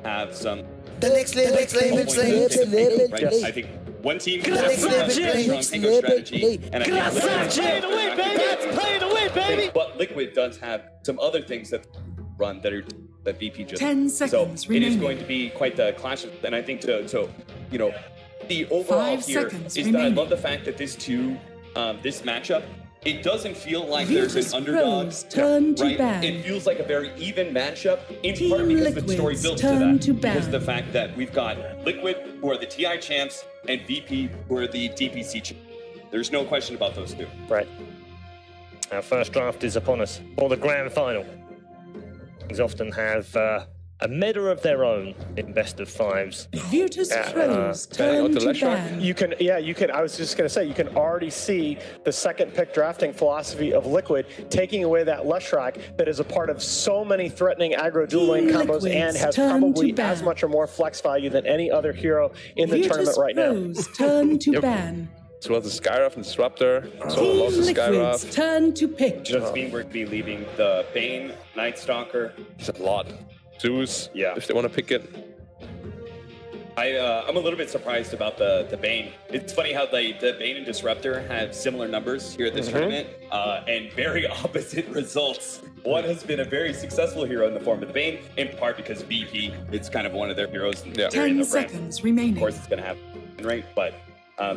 have some. The next lane. Right? I think one team has a strong tango strategy, and I think Play it away, baby! But Liquid does have some other things that run that VP just. 10 seconds so remaining. It is going to be quite the clash, and I think so you know, the overall 5 here seconds is remaining. that I love the fact that this matchup. It doesn't feel like there's an underdog, right? It feels like a very even matchup, in part because the story builds to that. Because of the fact that we've got Liquid, who are the TI champs, and VP, who are the DPC champs. There's no question about those two. Right. Our first draft is upon us, or the grand final. These often have a meta of their own in best of fives. VIRTUS.PRO's turn to ban. You can, I was just going to say, you can already see the second pick drafting philosophy of Liquid taking away that Leshrac that is a part of so many threatening aggro dual lane combos and has probably as much or more flex value than any other hero in the tournament right now. VIRTUS.PRO's turn to ban. As well as the Skyruff and Disruptor. So Team lots of Liquid's Skyruff. turn to pick. Just mean we're going to be leaving the Bane, Night Stalker. It's a lot. Zeus, if they want to pick it. I'm a little bit surprised about the Bane. It's funny how the Bane and Disruptor have similar numbers here at this tournament, and very opposite results. One has been a very successful hero in the form of the Bane, in part because VP, it's kind of one of their heroes. Yeah. 10 seconds remaining. Of course, it's going to have rank, but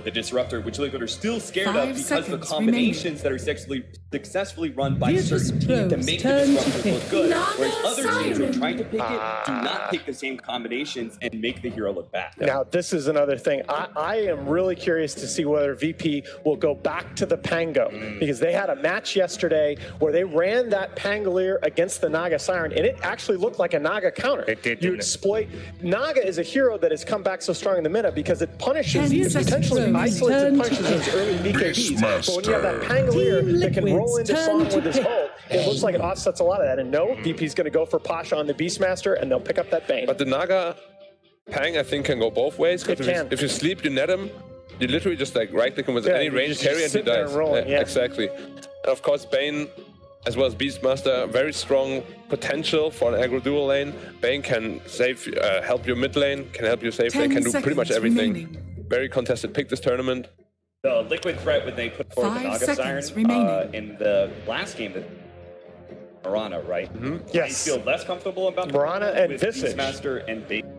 the Disruptor, which Liquid are still scared of because of the combinations that are successfully run by certain teams to make the Disruptor look good, whereas other teams who are trying to pick it do not pick the same combinations and make the hero look bad. Now, this is another thing. I am really curious to see whether VP will go back to the Pango, because they had a match yesterday where they ran that Pangolier against the Naga Siren, and it actually looked like a Naga counter. It did, you exploit. Naga is a hero that has come back so strong in the meta because it punishes potentially isolates and punishes those early BKBs. But when you have that Pangolier that can roll into song with his ult, it looks like it offsets a lot of that. And no, VP's going to go for Pasha on the Beastmaster, and they'll pick up that Bane. But the Naga Pang, I think, can go both ways. If you sleep, you net him. You literally just like right-click him with any range carry and he dies. Exactly. And of course, Bane, as well as Beastmaster, very strong potential for an aggro dual lane. Bane can save, help your mid lane, can help you save lane, can do pretty much everything. Very contested pick this tournament. The Liquid threat when they put forward the Naga Siren in the last game, that Mirana, right? Yes. You feel less comfortable about Mirana and Visage. Beastmaster and Bane.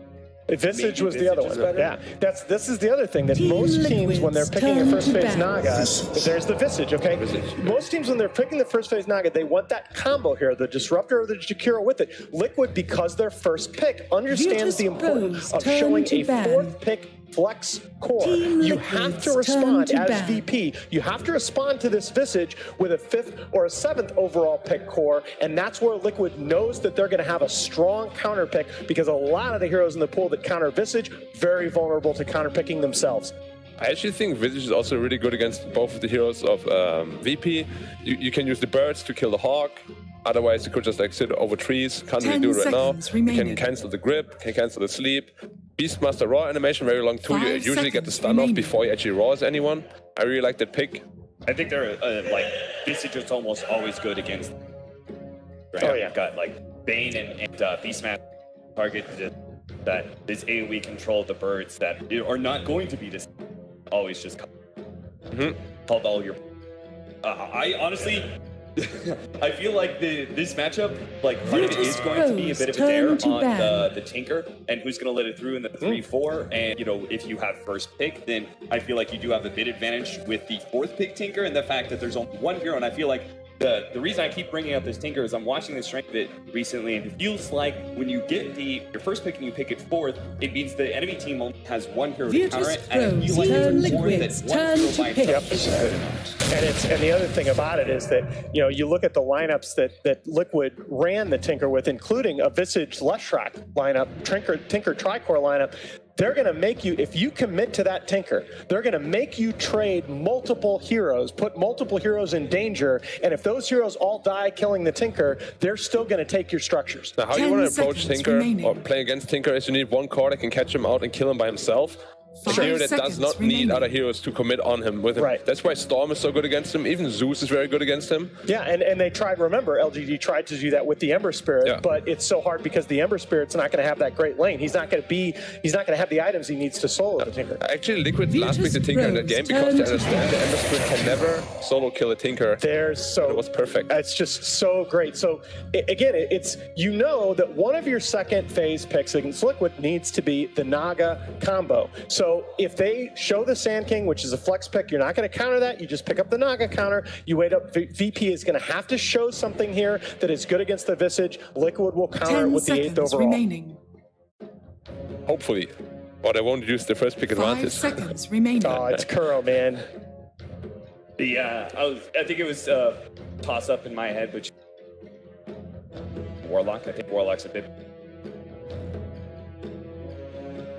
Visage was the other one. Yeah, this is the other thing that most teams, when they're picking a first phase Naga, there's the Visage, okay? Most teams, when they're picking the first phase Naga, they want that combo here, the Disruptor or the Jakiro with it. Liquid, because their first pick, understands the importance of showing a fourth pick flex core. You have to respond as VP. You have to respond to this Visage with a 5th or a 7th overall pick core, and that's where Liquid knows that they're going to have a strong counter pick, because a lot of the heroes in the pool that counter Visage, very vulnerable to counter picking themselves. I actually think Visage is also really good against both of the heroes of VP. You can use the birds to kill the hawk. Otherwise, you could just like sit over trees. Can't really do it right now. You can cancel the grip, can cancel the sleep. Beastmaster raw animation very long too. You usually get the stun off before you actually raws anyone. I really like that pick. I think they're like Visage is almost always good against. Right? Oh yeah, got like Bane and Beastmaster target that this AoE control the birds that are not going to be this. Always just called all your. I honestly. I feel like this matchup, like part of it is going to be a bit of a dare on the Tinker and who's going to let it through in the 3-4. And you know, if you have first pick, then I feel like you do have a bit advantage with the 4th pick Tinker and the fact that there's only one hero. And I feel like the reason I keep bringing up this Tinker is I'm watching the strength of it recently, and it feels like when you get your first pick and you pick it 4th, it means the enemy team only has one hero to counter it, and I feel like it's important that one hero by itself is good enough. And the other thing about it is that, you know, you look at the lineups that Liquid ran the Tinker with, including a Visage Leshrac lineup, Tinker Tricore lineup. They're going to make you, if you commit to that Tinker, they're going to make you trade multiple heroes, put multiple heroes in danger, and if those heroes all die killing the Tinker, they're still going to take your structures. Now, how you want to approach Tinker or play against Tinker is you need one core that can catch him out and kill him by himself. A hero that does not need other heroes to commit on him with him. Right. That's why Storm is so good against him. Even Zeus is very good against him. Yeah, and they tried, remember, LGD tried to do that with the Ember Spirit, but it's so hard because the Ember Spirit's not going to have that great lane. He's not going to have the items he needs to solo the Tinker. Actually, Liquid last picked the Tinker in that game because they understand the Ember Spirit can never solo kill a Tinker. It was perfect. It's just so great. So again, it's, you know that one of your second phase picks against Liquid needs to be the Naga combo. So if they show the Sand King, which is a flex pick, you're not going to counter that. You just pick up the Naga counter. You wait up. VP is going to have to show something here that is good against the Visage. Liquid will counter it with the 8th overall. Remaining. Hopefully. Or they won't use the first pick advantage. 5 seconds remaining. Oh, it's Kuro, man. Yeah, I think it was a toss-up in my head, which Warlock. I think Warlock's a bit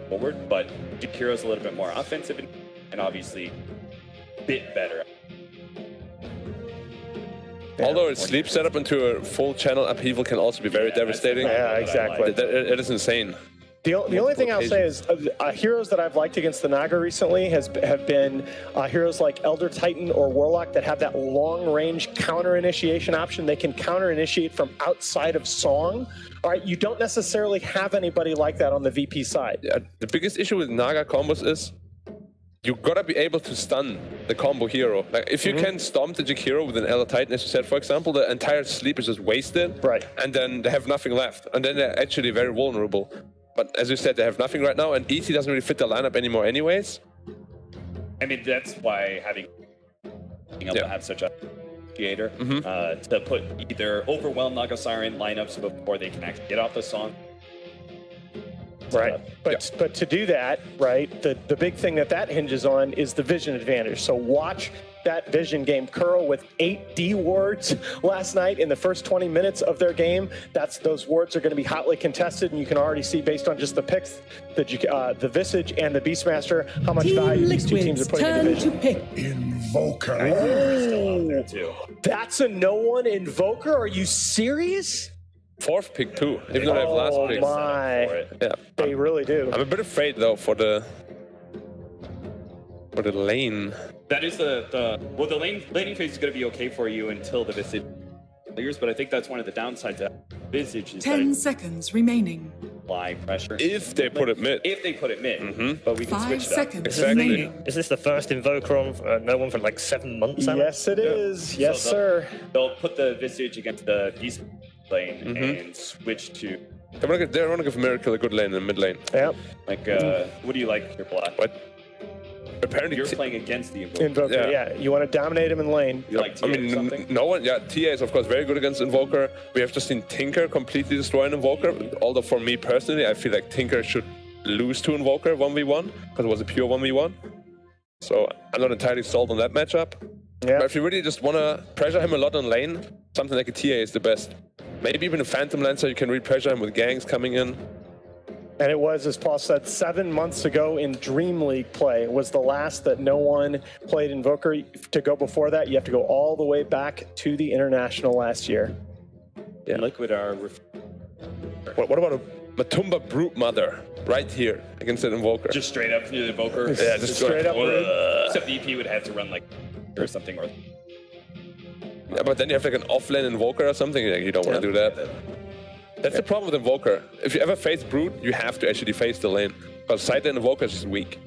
forward, but Jakiro's a little bit more offensive and obviously a bit better. Although its sleep setup into a full channel upheaval can also be very devastating. Yeah, exactly. It is insane. The only thing I'll say is heroes that I've liked against the Naga recently have been heroes like Elder Titan or Warlock that have that long-range counter-initiation option. They can counter-initiate from outside of Song. All right, you don't necessarily have anybody like that on the VP side. Yeah, the biggest issue with Naga combos is you gotta be able to stun the combo hero. Like if you can stomp the Jakiro with an Elder Titan, as you said, for example, the entire sleep is just wasted. Right. And then they have nothing left. And then they're actually very vulnerable. But as you said, they have nothing right now, and ET doesn't really fit the lineup anymore anyways. I mean, that's why being able to have such a creator to put either overwhelm Naga Siren lineups before they can actually get off the song. Right, but to do that, right, the big thing that hinges on is the vision advantage. So watch that vision game. Kuro with 8 D wards last night in the first 20 minutes of their game. Those wards are going to be hotly contested, and you can already see based on just the picks, the Visage and the Beastmaster, how much value these two teams are putting in the vision. Invoker. Oh, that's a no-one Invoker? Are you serious? 4th pick too, even though they have last pick. Oh my! Yeah, they really do. I'm a bit afraid though for the lane. That is the laning phase is going to be okay for you until the Visage clears, but I think that's one of the downsides of Visage is 10 seconds remaining. Apply pressure. If they put it mid. If they put it mid, but we can 5 switch it up. seconds remaining. Is this the first Invoker on no one for like 7 months? Yes, it is. Yes, sir. They'll put the Visage against the Beast lane and switch to. They want to give Miracle a good lane in the mid lane. Yep. Like, what do you like, your black? What? Apparently you're playing against the Invoker. Invoker, yeah. You want to dominate him in lane. You like TA or something? No one. Yeah, TA is of course very good against Invoker. We have just seen Tinker completely destroy an Invoker. Although for me personally, I feel like Tinker should lose to Invoker 1v1 because it was a pure 1v1. So I'm not entirely sold on that matchup. Yeah. But if you really just want to pressure him a lot on lane, something like a TA is the best. Maybe even a Phantom Lancer, you can re-pressure him with ganks coming in. And it was, as Paul said, 7 months ago in Dream League play. It was the last that no one played Invoker. To go before that, you have to go all the way back to the International last year. Yeah. Liquid are... What about a Matumba Brute Mother right here against an Invoker? Just straight up to the Invoker? Yeah, just straight up. Except VP would have to run like or something. Or... Yeah, but then you have like an offlane Invoker or something. You don't want to do that. That's the problem with Invoker. If you ever face Brute, you have to actually face the lane. Because side lane Invoker is just weak.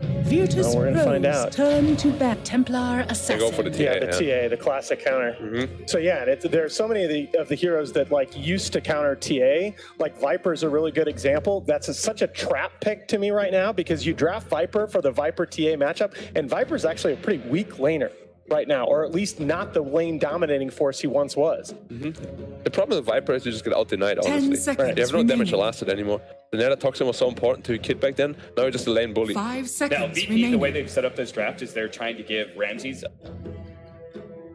VIRTUS.PRO's turn to bat Templar Assassin. They go for the TA. Yeah, the TA, the classic counter. So yeah, there are so many of the heroes that like used to counter TA. Like Viper's a really good example. That's such a trap pick to me right now because you draft Viper for the Viper TA matchup, and Viper's actually a pretty weak laner right now, or at least not the lane dominating force he once was. The problem with Viper is you just get out-denied, honestly. 10 seconds You have no damage elasted anymore. The Nether Toxin was so important to Kid back then. Now you're just a lane bully. 5 seconds now, VP, remaining. the way they've set up this draft is they're trying to give Ramses.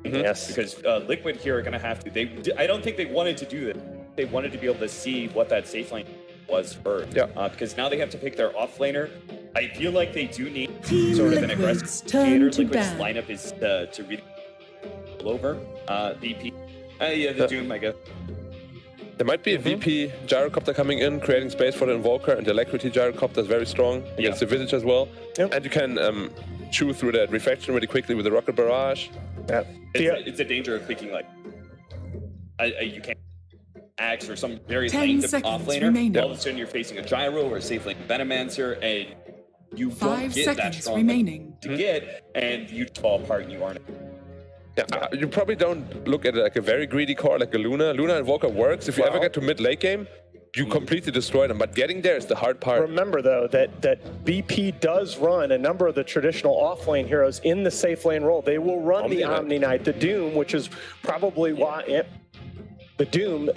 Yes. Because Liquid here are going to have to. I don't think they wanted to do it. They wanted to be able to see what that safe lane was first. Yeah. Because now they have to pick their off laner. I feel like they do need Team sort of an Liquid's aggressive turn creator. to Liquid's ban. lineup is to really pull over VP. Yeah, the Doom, I guess. There might be a VP gyrocopter coming in, creating space for the Invoker, and the Alacrity gyrocopter is very strong against the Visage as well. And you can chew through that refraction really quickly with the Rocket Barrage. It's a danger of picking like you can't Axe or some very lane offlaner. All of a sudden you're facing a gyro or a safe lane Venomancer, and you don't get that strong to get, and you fall apart and you aren't. Yeah, you probably don't look at it like a very greedy card like a Luna. Luna Invoker works. If you ever get to mid-late game, you completely destroy them. But getting there is the hard part. Remember, though, that BP does run a number of the traditional off-lane heroes in the safe lane role. They will run the Omni Knight, the Doom, which is probably why the Doom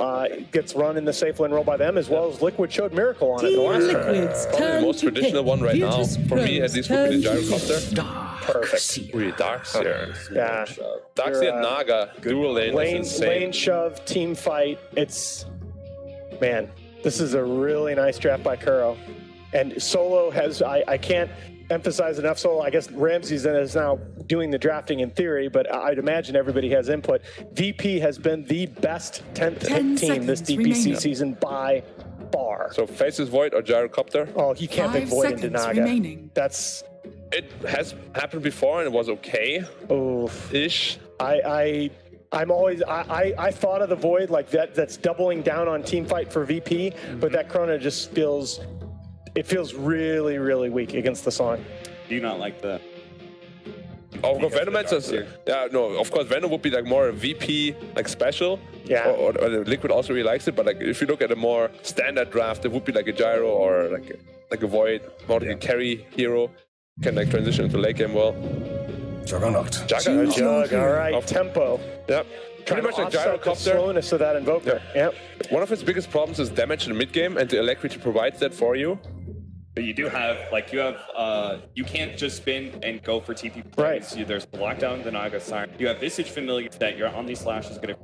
gets run in the safe lane role by them, as well as Liquid showed Miracle on it in the last turn. Probably the most traditional one right now, for me at least, would be the Gyrocopter. Perfect. Really, Darkseer. Yeah. Darkseer and Naga, dual lane, lane shove, team fight. It's, man, this is a really nice draft by Kuro. And Solo has, I can't emphasize enough, Solo, I guess Ramsey's is now doing the drafting in theory, but I'd imagine everybody has input. VP has been the best 10th team this DPC season by far. So Faces Void or Gyrocopter? Oh, you can't pick Void into Naga. That's... It has happened before and it was okay. Ish. I'm always, I thought of the Void like that's doubling down on team fight for VP, but that Chrono just feels, it feels really, really weak against the Song. Do you not like the... Oh, Venomancer, yeah, no, of course Venom would be like more a VP, like special. Yeah. Or Liquid also really likes it, but like if you look at a more standard draft, it would be like a Gyro or like a Void, more like a carry hero. Can like transition into late game well. Juggernaut. Jug, all right. Tempo. Yep. Pretty much like Gyrocopter. Slowness of that Invoker. Yep. One of its biggest problems is damage in the mid game, and the Alacrity provides that for you. But you do have, like, you can't just spin and go for TP plays. Right. There's Lockdown, the Naga Siren. You have Visage Familiar that your Omni Slash is going to,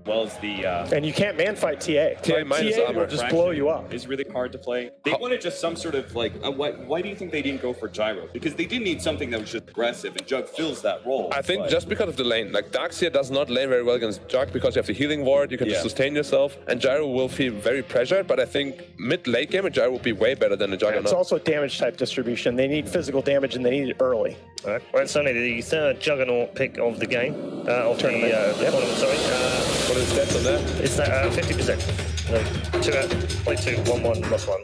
well as the... and you can't man fight TA. TA minus armor will just blow you up. It's really hard to play. They wanted just some sort of, like, why do you think they didn't go for Gyro? Because they did need something that was just aggressive, and Jug fills that role. I think just because of the lane. Like, Darkseer does not lane very well against Jug because you have the healing ward, you can just sustain yourself, and Gyro will feel very pressured, but I think mid-late game, a Gyro will be way better than a Juggernaut. It's also damage type distribution. They need physical damage, and they need it early. All right. Well, it's only the third Juggernaut pick of the game. Of the tournament, sorry. What are the stats on that? It's 50%. Play 2, 1-1, lost 1.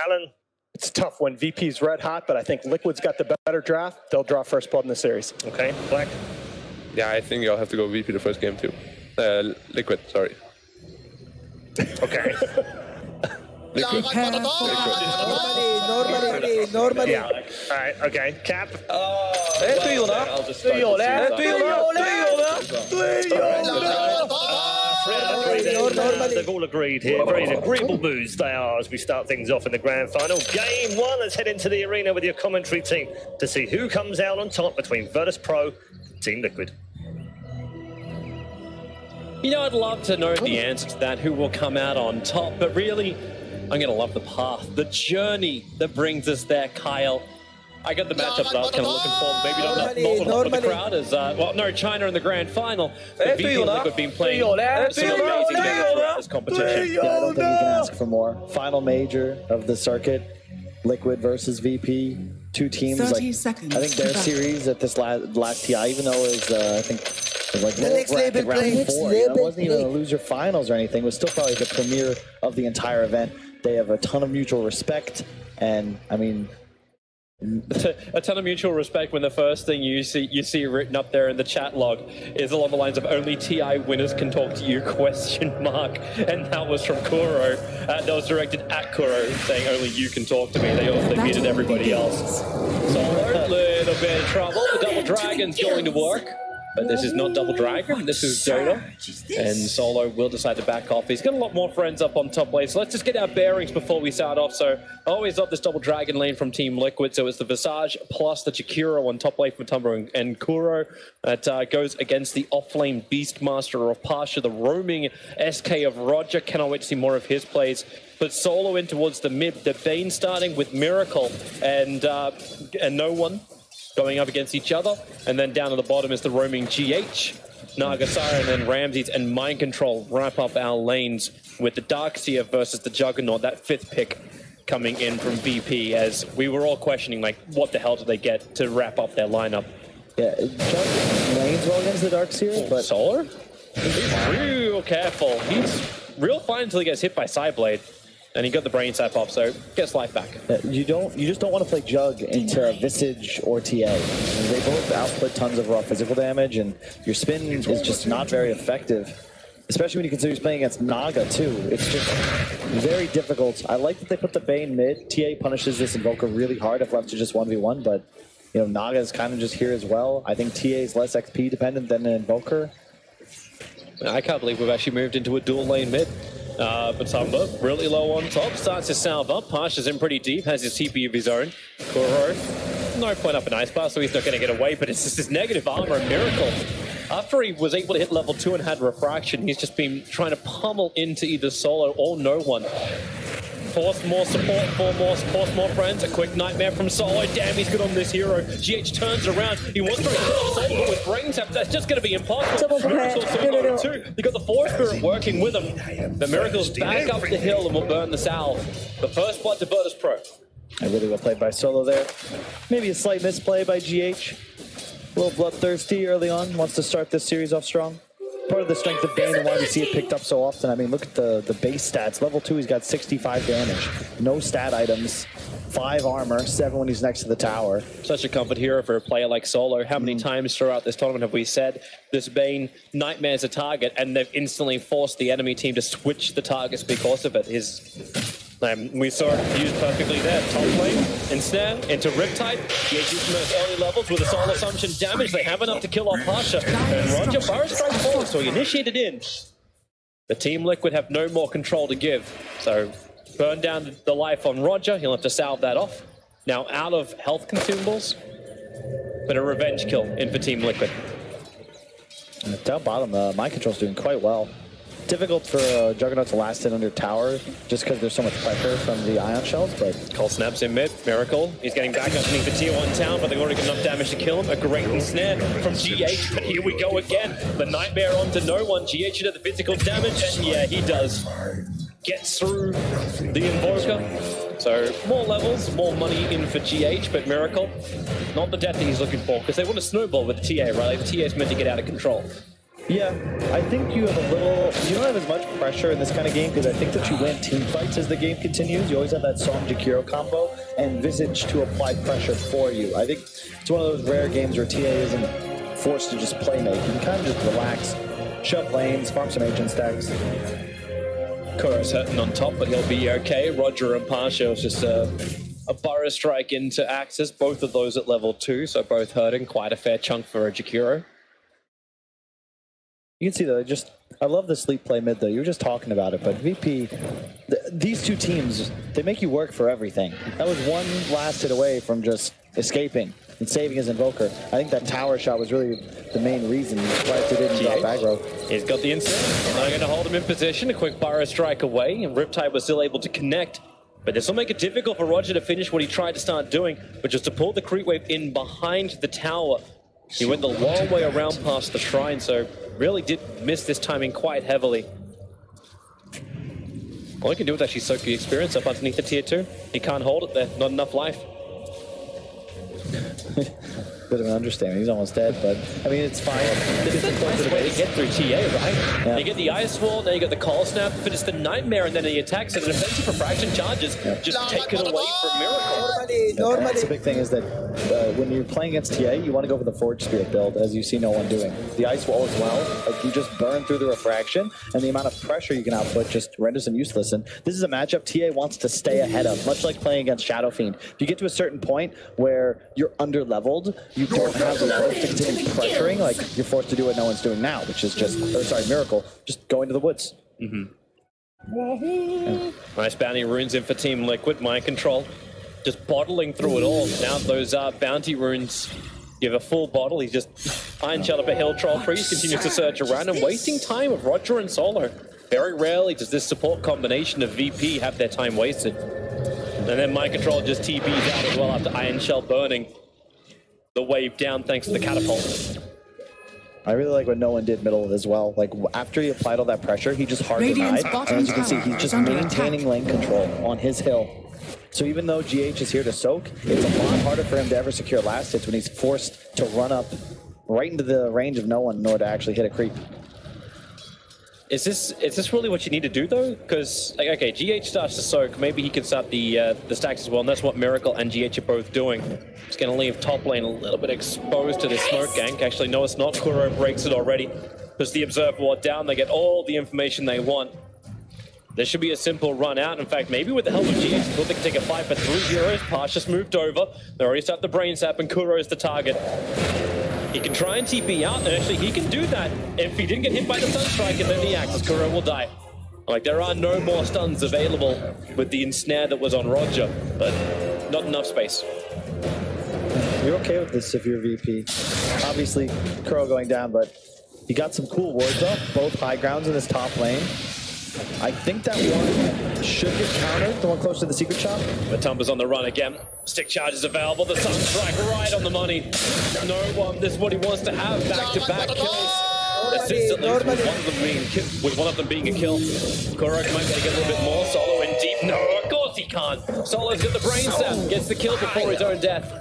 Alan? It's tough when VP's red hot, but I think Liquid's got the better draft. They'll draw first blood in the series. Okay. Black? Yeah, I think I'll have to go VP the first game too. Liquid, sorry. Okay. Normally. Yeah. All right, okay. Cap? They've all agreed here. Very agreeable moves they are as we start things off in the grand final. Game 1, let's head into the arena with your commentary team to see who comes out on top between Virtus.PRO and Team Liquid. You know, I'd love to know the answer to that, who will come out on top, but really, I'm going to love the path, the journey that brings us there, Kyle. I got the matchup that I was kind of looking for. Maybe not for the crowd as, well, no, China in the grand final. But VP and Liquid have been playing absolutely amazing games throughout this competition. Yeah, I don't think you can ask for more. Final major of the circuit, Liquid versus VP. Two teams, like, I think their series at this last TI, even though it was, I think, it was like round 4. You know, it wasn't even a loser finals or anything. It was still probably the premiere of the entire event. They have a ton of mutual respect, and I mean, a ton of mutual respect when the first thing you see written up there in the chat log is along the lines of "only TI winners can talk to you?" ? And that was from Kuro. That was directed at Kuro, saying "only you can talk to me." They muted everybody else. So a little bit of trouble. The Double Dragon's going to work. But this is not Double Dragon, this is Dota. And Solo will decide to back off. He's got a lot more friends up on top lane, so let's just get our bearings before we start off. So I always love this Double Dragon lane from Team Liquid. So it's the Visage plus the Chikiro on top lane from Tumber and Kuro. That goes against the off-lane Beastmaster of Pasha, the roaming SK of Roger. Cannot wait to see more of his plays. But Solo in towards the mid. The Bane starting with Miracle and no one going up against each other. And then down at the bottom is the roaming GH. Naga, Siren, and Ramses and Mind Control wrap up our lanes with the Darkseer versus the Juggernaut, that 5th pick coming in from VP, as we were all questioning, like, what the hell did they get to wrap up their lineup? Yeah, Jug lanes well against the Darkseer, but... Solar? He's real careful. He's real fine until he gets hit by Sideblade. And he got the brain sap off, so gets life back. Yeah, you just don't want to play Jug into Visage or TA. They both output tons of raw physical damage, and your spin is just not very effective. Especially when you consider he's playing against Naga too. It's just very difficult. I like that they put the Bane mid. TA punishes this Invoker really hard if left to just 1v1, but you know, Naga is kind of just here as well. I think TA is less XP dependent than an Invoker. I can't believe we've actually moved into a dual lane mid. But Samba, really low on top, starts his salve up. Pasha's in pretty deep, has his TP of his own. Kuro, no point up an Ice Bar, so he's not going to get away, but it's just his negative armor, a miracle. After he was able to hit level 2 and had refraction, he's just been trying to pummel into either solo or no one. Force more support, force more friends. A quick nightmare from Solo. Damn, he's good on this hero. GH turns around. He wants to kill Solo, but with brain tap, that's just going to be impossible. Miracle's too. You got the Force Spirit working with him. The Miracle's back up the hill and will burn the salve. The first blood to VIRTUS.PRO. Really well played by Solo there. Maybe a slight misplay by GH. A little bloodthirsty early on. Wants to start this series off strong. Part of the strength of Bane and why we see it picked up so often. I mean, look at the base stats. Level 2, he's got 65 damage. No stat items. 5 armor, 7 when he's next to the tower. Such a comfort hero for a player like Solo. How many times throughout this tournament have we said this Bane Nightmare's a target, and they've instantly forced the enemy team to switch the targets because of it? We saw it used perfectly there. Top lane, ensnare, into Riptide. GH's from those early levels with a Soul Assumption damage. They have enough to kill off Pasha. And Roger Burrow strikes forward, so he initiated in. The Team Liquid have no more control to give. So burn down the life on Roger. He'll have to salve that off. Now out of health consumables, but a revenge kill in for Team Liquid. Down bottom, Mind Control's doing quite well. Difficult for Juggernaut to last in under tower just because there's so much pressure from the ion shells, but... Cole snaps in mid. Miracle. He's getting back underneath the tier 1 town, but they've already got enough damage to kill him. A great ensnare from GH, but here we go again. The Nightmare onto no one. GH should have the physical damage, and yeah, he does. Gets through the Invoker. So more levels, more money in for GH, but Miracle, not the death that he's looking for, because they want to snowball with the TA, right? Like, the TA is meant to get out of control. Yeah, I think you have a little... You don't have as much pressure in this kind of game because I think that you win team fights as the game continues. You always have that Song Jakiro combo and Visage to apply pressure for you. I think it's one of those rare games where TA isn't forced to just play make. You can kind of just relax, shove lanes, farm some agent stacks. Kuro's hurting on top, but he'll be okay. Roger and Pasha was just a Burrow strike into Axis, both of those at level 2, so both hurting. Quite a fair chunk for a Jakiro. You can see that I love the sleep play mid though. You were just talking about it, but VP, these two teams, they make you work for everything. That was one last hit away from just escaping and saving his Invoker. I think that tower shot was really the main reason why they didn't drop aggro. He's got the instant. They're going to hold him in position. A quick Burrow strike away, and Riptide was still able to connect. But this will make it difficult for Roger to finish what he tried to start doing, which was to pull the creep wave in behind the tower. He went the long way around past the shrine, so really did miss this timing quite heavily. All he can do is actually soak the experience up underneath the tier 2. He can't hold it there, not enough life. Bit of an understatement, he's almost dead, but I mean, it's fine. It's the nice way to get through TA, right? Yeah. You get the Ice Wall, then you get the Call Snap, but it's the Nightmare, and then he attacks it, and offensive refraction charges, just take it away from Miracle. That's the big thing is that when you're playing against TA, you want to go for the Forge Spirit build, as you see no one doing. The Ice Wall as well, like you just burn through the refraction, and the amount of pressure you can output just renders them useless. And this is a matchup TA wants to stay ahead of, much like playing against Shadow Fiend. If you get to a certain point where you're under-leveled, you don't have the items to continue pressuring, like you're forced to do what no one's doing now, which is just, Miracle, just go into the woods. Nice bounty runes in for Team Liquid, Mind Control. Just bottling through it all. Now those bounty runes give a full bottle. He's just Iron Shell up a hill, Troll Priest continues to search around and wasting time with Roger and Solo. Very rarely does this support combination of VP have their time wasted. And then Mind Control just TPs out as well after Iron Shell burning the wave down thanks to the catapult. I really like what no one did middle as well. Like, after he applied all that pressure, he just hard denied. And as you can see, he's just maintaining lane control on his hill. So even though GH is here to soak, it's a lot harder for him to ever secure last hits when he's forced to run up right into the range of no one in order to actually hit a creep. Is this really what you need to do though? Because like, okay, GH starts to soak. Maybe he can start the stacks as well, and that's what Miracle and GH are both doing. It's going to leave top lane a little bit exposed to this smoke gank. Actually, no, it's not. Kuro breaks it already. Because the Observer Ward down, they get all the information they want. There should be a simple run out. In fact, maybe with the help of GH, they thought they could take a fight for 3 heroes. Pash just moved over. They already start the brain sap, and Kuro is the target. He can try and TP out, and actually he can do that. If he didn't get hit by the Sunstrike and then the Axis, Kuro will die. Like, there are no more stuns available with the ensnare that was on Roger, but not enough space. You're okay with this if you're VP. Obviously, Kuro going down, but he got some cool wards up, both high grounds in his top lane. I think that one should get countered, the one close to the secret shop. Matumba's on the run again. Stick charge is available. The Sunstrike right on the money. No one, this is what he wants to have. Back-to-back kills. Assistantly with one of them being a kill. Kuro might be able to get a little bit more. Solo in deep. No, of course he can't. Solo's got the brain sap. Gets the kill before his own death.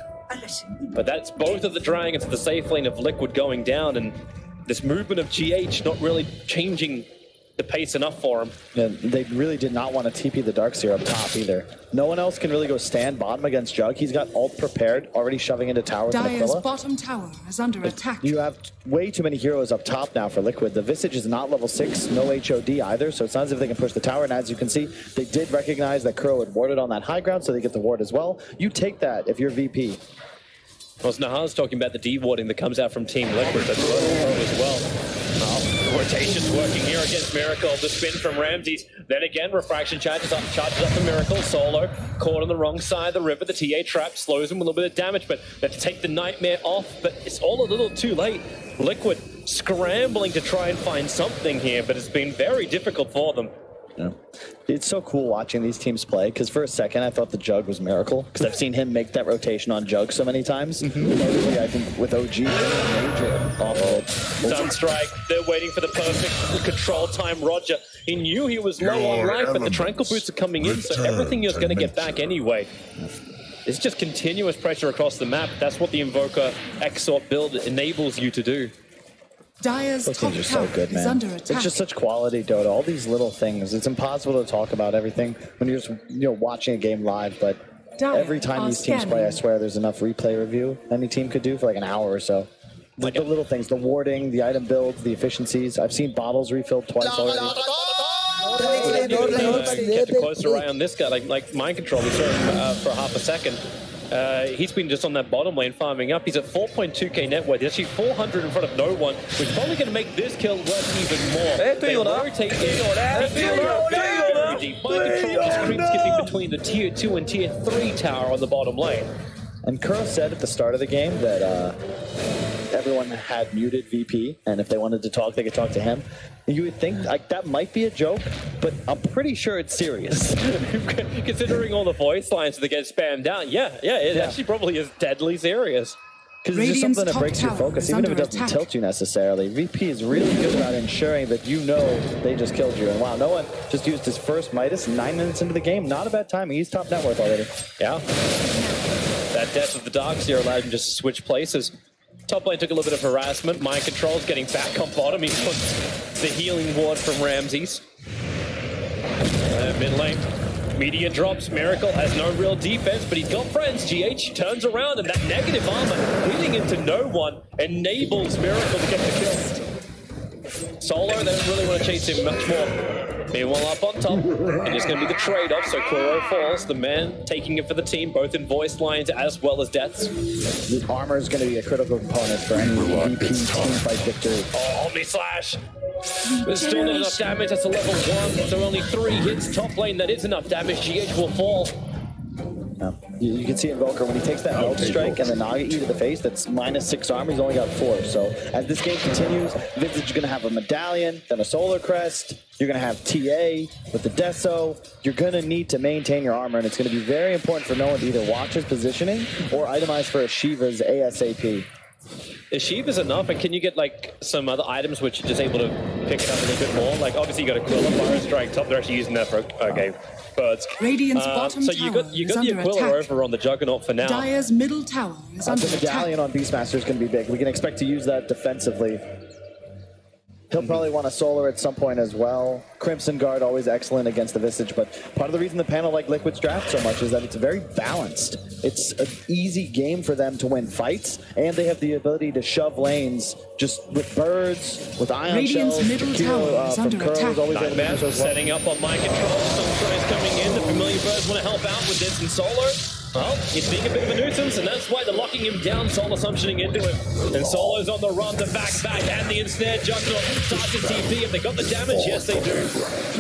But that's both of the dragons at the safe lane of Liquid going down, and this movement of GH not really changing the pace enough for him. Yeah, they really did not want to TP the Darkseer up top either. No one else can really go stand bottom against Jug. He's got ult prepared, already shoving into tower. Dire's bottom tower is under attack. You have way too many heroes up top now for Liquid. The Visage is not level 6, no HOD either, so it's not as if they can push the tower. And as you can see, they did recognize that Kuro had warded on that high ground, so they get the ward as well. You take that if you're VP. Well, Nahan's talking about the D-warding that comes out from Team Liquid. That's V.PRO as well. Rotation's working here against Miracle. The spin from Ramses. Then again, Refraction charges up for Miracle. Solo caught on the wrong side of the river. The TA trap slows him with a little bit of damage, but they have to take the Nightmare off. But it's all a little too late. Liquid scrambling to try and find something here, but it's been very difficult for them. Yeah. It's so cool watching these teams play, because for a second I thought the Jug was Miracle, because I've seen him make that rotation on Jug so many times. Notably, I think with OG, major awful. Sunstrike, they're waiting for the perfect control time. Roger, he knew he was low on life, but the Tranquil Boots are coming in, so everything is going to get back anyway. It's just continuous pressure across the map. That's what the Invoker Exort build enables you to do. Dire's Those teams are so good, man. It's just such quality, Dota. All these little things. It's impossible to talk about everything when you're just watching a game live. But every time these teams play, I swear there's enough replay review any team could do for like an hour or so. Like the little things, the warding, the item builds, the efficiencies. I've seen bottles refilled twice already. Kept a closer eye on this guy, like mind control. We saw him for half a second. He's been just on that bottom lane farming up. He's at 4.2k net worth. He's actually 400 in front of no one, which is probably going to make this kill worth even more. They rotate very deep. Mind control just creep skipping between the tier 2 and tier 3 tower on the bottom lane. And Kuro said at the start of the game that everyone had muted VP, and if they wanted to talk, they could talk to him. You would think like that might be a joke, but I'm pretty sure it's serious. Considering all the voice lines that get spammed out, it actually probably is deadly serious. Because it's just something that breaks your focus, even if it doesn't tilt you necessarily. VP is really good about ensuring that you know they just killed you. And wow, no one just used his first Midas 9 minutes into the game. Not a bad timing. He's top net worth already. Yeah. That death of the Darkseer allowed him just to switch places. Top lane took a little bit of harassment. Mind control's getting back on bottom. He puts the healing ward from Ramses. Mid lane. Media drops. Miracle has no real defense, but he's got friends. GH turns around, and that negative armor leading into no one enables Miracle to get the kill. Solo, they don't really want to chase him much more. Meanwhile, up on top, and it's going to be the trade-off, so Kuro falls, the man taking it for the team, both in voice lines as well as deaths. The armor is going to be a critical component for any VP team fight victory. Oh, Omni Slash! There's still not enough damage, that's a level 1, so only 3 hits top lane, that is enough damage, GH will fall. Yeah. You can see Invoker, when he takes that Milk Strike and the Naga E to the face, that's -6 armor, he's only got 4. So as this game continues, Visage is going to have a Medallion, then a Solar Crest, you're going to have TA with the Deso, you're going to need to maintain your armor, and it's going to be very important for no one to either watch his positioning or itemize for a Shiva's ASAP. Sheeva's enough, and can you get like some other items which are just able to pick it up a little bit more? Like obviously you got a Aquila, Fire Strike top. They're actually using that for birds. Radiant's bottom so you got the Aquila over on the Juggernaut for now. Dire's middle tower is under attack. The medallion on Beastmaster is going to be big. We can expect to use that defensively. He'll probably want a solar at some point as well. Crimson Guard always excellent against the Visage, but part of the reason the panel like Liquid's draft so much is that it's very balanced. It's an easy game for them to win fights, and they have the ability to shove lanes just with birds, with ion Radiant's shells. middle tower is under attack. Nightmare setting up on mind control. Sunstride's coming in. The familiar birds want to help out with this, and Solo, well, he's being a bit of a nuisance, and that's why they're locking him down. Solo summoning into him, and Solo's on the run. The back, and the ensnared Juggernaut. Target TP. Have they got the damage? Yes, they do.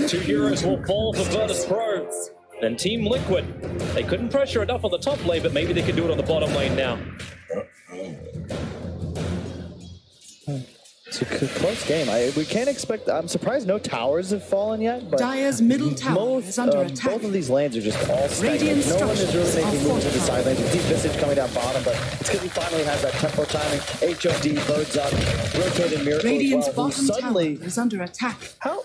2 heroes will fall for Virtus.PRO. And Team Liquid, they couldn't pressure enough on the top lane, but maybe they can do it on the bottom lane now. It's a close game. We can't expect. I'm surprised no towers have fallen yet. But Dire's middle tower is under attack. Both of these lanes are just all stagnant. No one is really making moves to the side lanes. Deep Visage coming down bottom, but it's because he finally has that tempo timing. HOD, birds up, rotated Miracle Radiant's as well. bottom Suddenly, tower is under attack. How?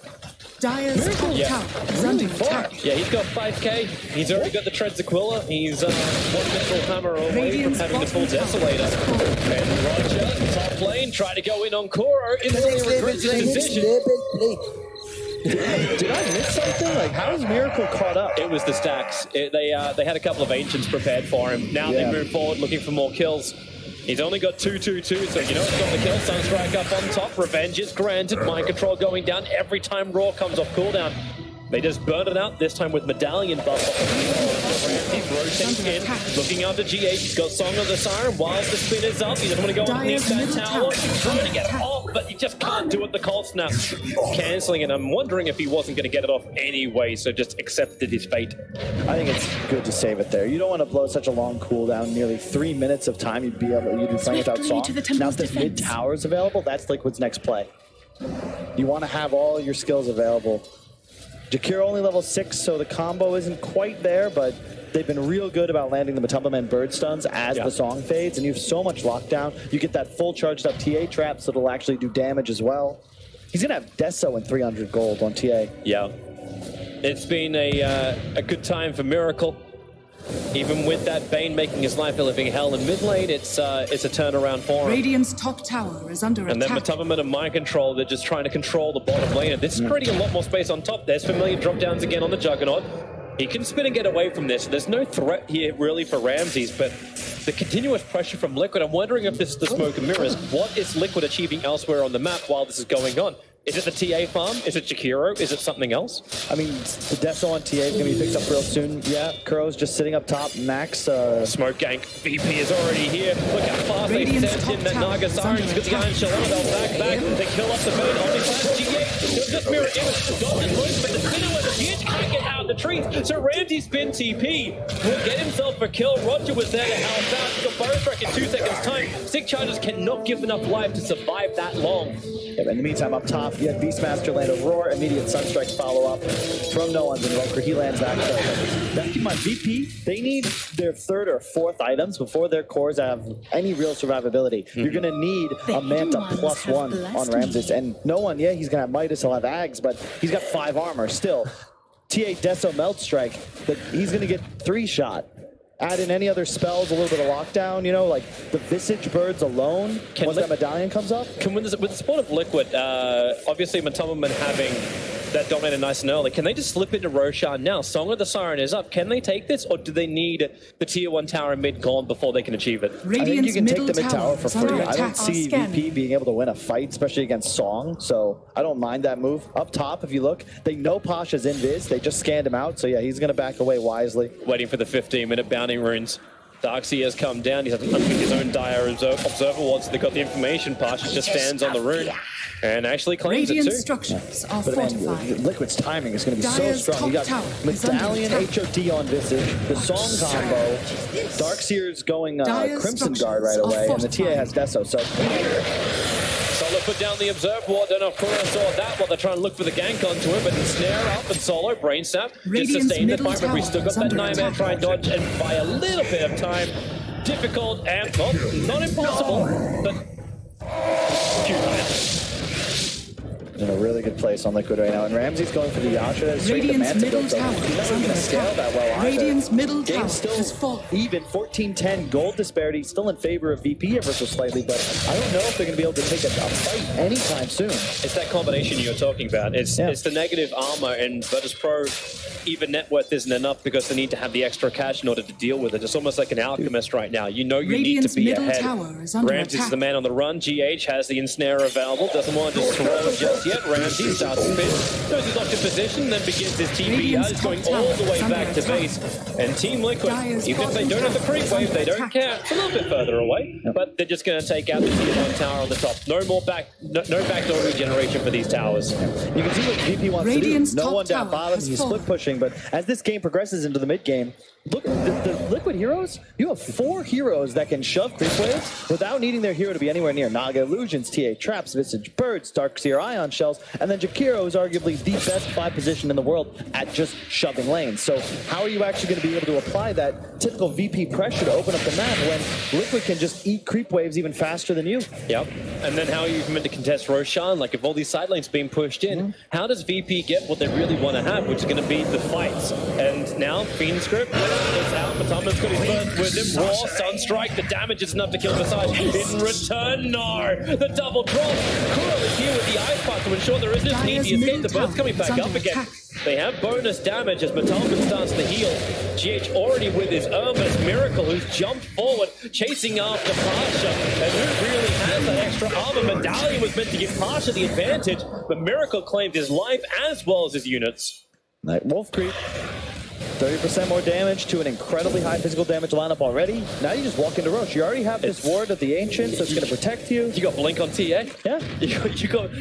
Dire's top tower is under attack. Yeah, he's got 5k. He's already got the Treads Aquila. He's one Mithril Hammer away from having the full Desolator. And Roger, top lane, trying to go in on Koro. Instantly regrets his decision. Did I miss something? Like, how is Miracle caught up? It was the stacks. They had a couple of Ancients prepared for him. Now they move forward looking for more kills. He's only got 2-2-2, so you know it's got the kill. Sunstrike up on top. Revenge is granted. Mind Control going down every time Raw comes off cooldown. They just burn it out, this time with Medallion buff. He's rotating in, looking after GH. He's got Song of the Siren while the spin is up. He doesn't want to go underneath that tower. He's trying to get it off, but he just can't do it. The cold snap cancelling it. I'm wondering if he wasn't going to get it off anyway, so just accepted his fate. I think it's good to save it there. You don't want to blow such a long cooldown. Nearly 3 minutes of time you'd be playing without Song. Now if this mid tower is available, that's Liquid's next play. You want to have all your skills available. Jakiro only level 6, so the combo isn't quite there, but they've been real good about landing the Matumba bird stuns as the Song fades, and you have so much lockdown. You get that full charged up TA trap, so it'll actually do damage as well. He's gonna have Deso and 300 gold on TA. Yeah, it's been a good time for Miracle. Even with that Bane making his life a living hell in mid lane, it's a turnaround for him. Radiant's top tower is under attack. And then Matumba and Mind Control, they're just trying to control the bottom lane. And this is creating a lot more space on top. There's familiar drop downs again on the Juggernaut. He can spin and get away from this. There's no threat here really for Ramses, but the continuous pressure from Liquid, I'm wondering if this is the smoke and mirrors. What is Liquid achieving elsewhere on the map while this is going on? Is it the TA farm? Is it Jakiro? Is it something else? I mean, the Deso on TA is going to be picked up real soon. Yeah, Kuro's just sitting up top. Max... Smoke gank. VP is already here. Look how fast they sent in that Naga Siren. He's got the Iron Shell on. They'll back. They kill off the Bane. Omnipass GA. He'll just mirror image. Got this loose, but the spinner with the GH can't get out of the trees. So Ramsey spin TP will get himself a kill. Roger was there to help out. He's got Fire Strike in 2 seconds time. Stick Chargers cannot give enough life to survive that long. Yeah, in the meantime, up top, you had Beastmaster land a Roar, immediate Sunstrike follow-up from No One's Invoker. He lands that. So, keep in mind, VP, they need their 3rd or 4th items before their cores have any real survivability. You're going to need a Manta +1 on Ramses. And No One, yeah, he's going to have Midas, he'll have Ags, but he's got 5 armor still. TA Deso Melt Strike, but he's going to get 3-shot. Add in any other spells, a little bit of lockdown, you know, like the Visage birds alone, once that medallion comes up. With the support of Liquid, obviously Matumba having that dominated nice and early, can they just slip into Roshan now? Song of the Siren is up. Can they take this, or do they need the tier 1 tower in mid gone before they can achieve it? I think you can take the mid tower for free. I don't see VP being able to win a fight, especially against Song, so I don't mind that move. Up top, if you look, they know Pasha's in Viz. They just scanned him out, so yeah, he's going to back away wisely. Waiting for the 15-minute bounty runes. Darkseer has come down. He has to unpick his own dire observer wards. They got the information. Pasha just stands on the rune and actually claims it too. Structures are fortified. Liquid's timing is going to be so strong. You got Medallion HOD on Visage, the Song combo, Darkseer's going Crimson Guard right away, and the TA has Deso. So Solo put down the Observe Ward. Don't know if Kuro saw that while they're trying to look for the gank onto him, but Snare up and Solo, Brain Sap, just sustained the fight, but we still got that Nightmare, try and dodge, and by a little bit of time, difficult and, well, not impossible, but futile. In a really good place on Liquid right now, and Ramsey's going for the Yasha. Radiant's middle tower He's not going to scale that well either. Radiant's middle tower Game's still has fallen. even, 14-10 gold disparity, still in favor of VP ever so slightly, but I don't know if they're going to be able to take a fight anytime soon. It's that combination you're talking about. It's the negative armor, and Virtus.PRO, even net worth isn't enough because they need to have the extra cash in order to deal with it. It's almost like an alchemist right now. You know you need to be ahead. Ramsey's the man on the run. GH has the ensnare available. Doesn't want to throw just yet. Ramsey starts to spin. Knows he's locked in position, then begins his TP. Is going all the way back to base. And Team Liquid, even if they don't have the creep wave, they don't care. It's a little bit further away, but they're just going to take out the Tier 1 tower on the top. No more no backdoor regeneration for these towers. You can see what VP wants to do. No one down bottom. He's split pushing, but as this game progresses into the mid game, look, the Liquid heroes, you have 4 heroes that can shove creep waves without needing their hero to be anywhere near. Naga Illusions, TA Traps, Visage Birds, Darkseer Ion Shells, and then Jakiro is arguably the best 5 position in the world at just shoving lanes. So how are you actually going to be able to apply that typical VP pressure to open up the map when Liquid can just eat creep waves even faster than you? Yep. And then how are you meant to contest Roshan? Like, if all these side lanes being pushed in, how does VP get what they really want to have, which is going to be the fights? And now Fiend Script is out. Mataman's got his burst with him. Raw Sunstrike. The damage is enough to kill Visage. In return, no. The double drop. Kuro is here with the Ice Path to ensure there isn't need. He escaped. The burst coming back up again. They have bonus damage as Mataman starts to heal. GH already with his Irma's Miracle, who's jumped forward, chasing after Pasha. And who really has that extra armor? Medallion was meant to give Pasha the advantage, but Miracle claimed his life as well as his units. Night Wolf creep. 30% more damage to an incredibly high physical damage lineup already. Now you just walk into Roche. You already have this ward of the Ancients that's going to protect you. You got Blink on TA? Yeah.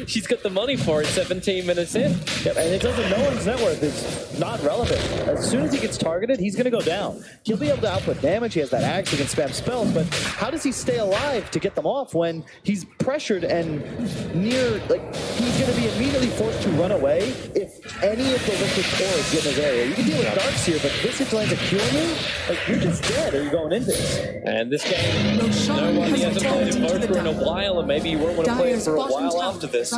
She's got the money for it 17 minutes in. Yep, and it doesn't, no one's net worth is not relevant. As soon as he gets targeted, he's going to go down. He'll be able to output damage. He has that axe, he can spam spells, but how does he stay alive to get them off when he's pressured and near, like, he's going to be immediately forced to run away if any of the Liquid cores get in his area. You can deal with Darkseer, but Visage lands a cure you, like, you're just dead or you're going into this. And this game, no one hasn't played Invoker in a while, and maybe you won't want to play it for a while after this.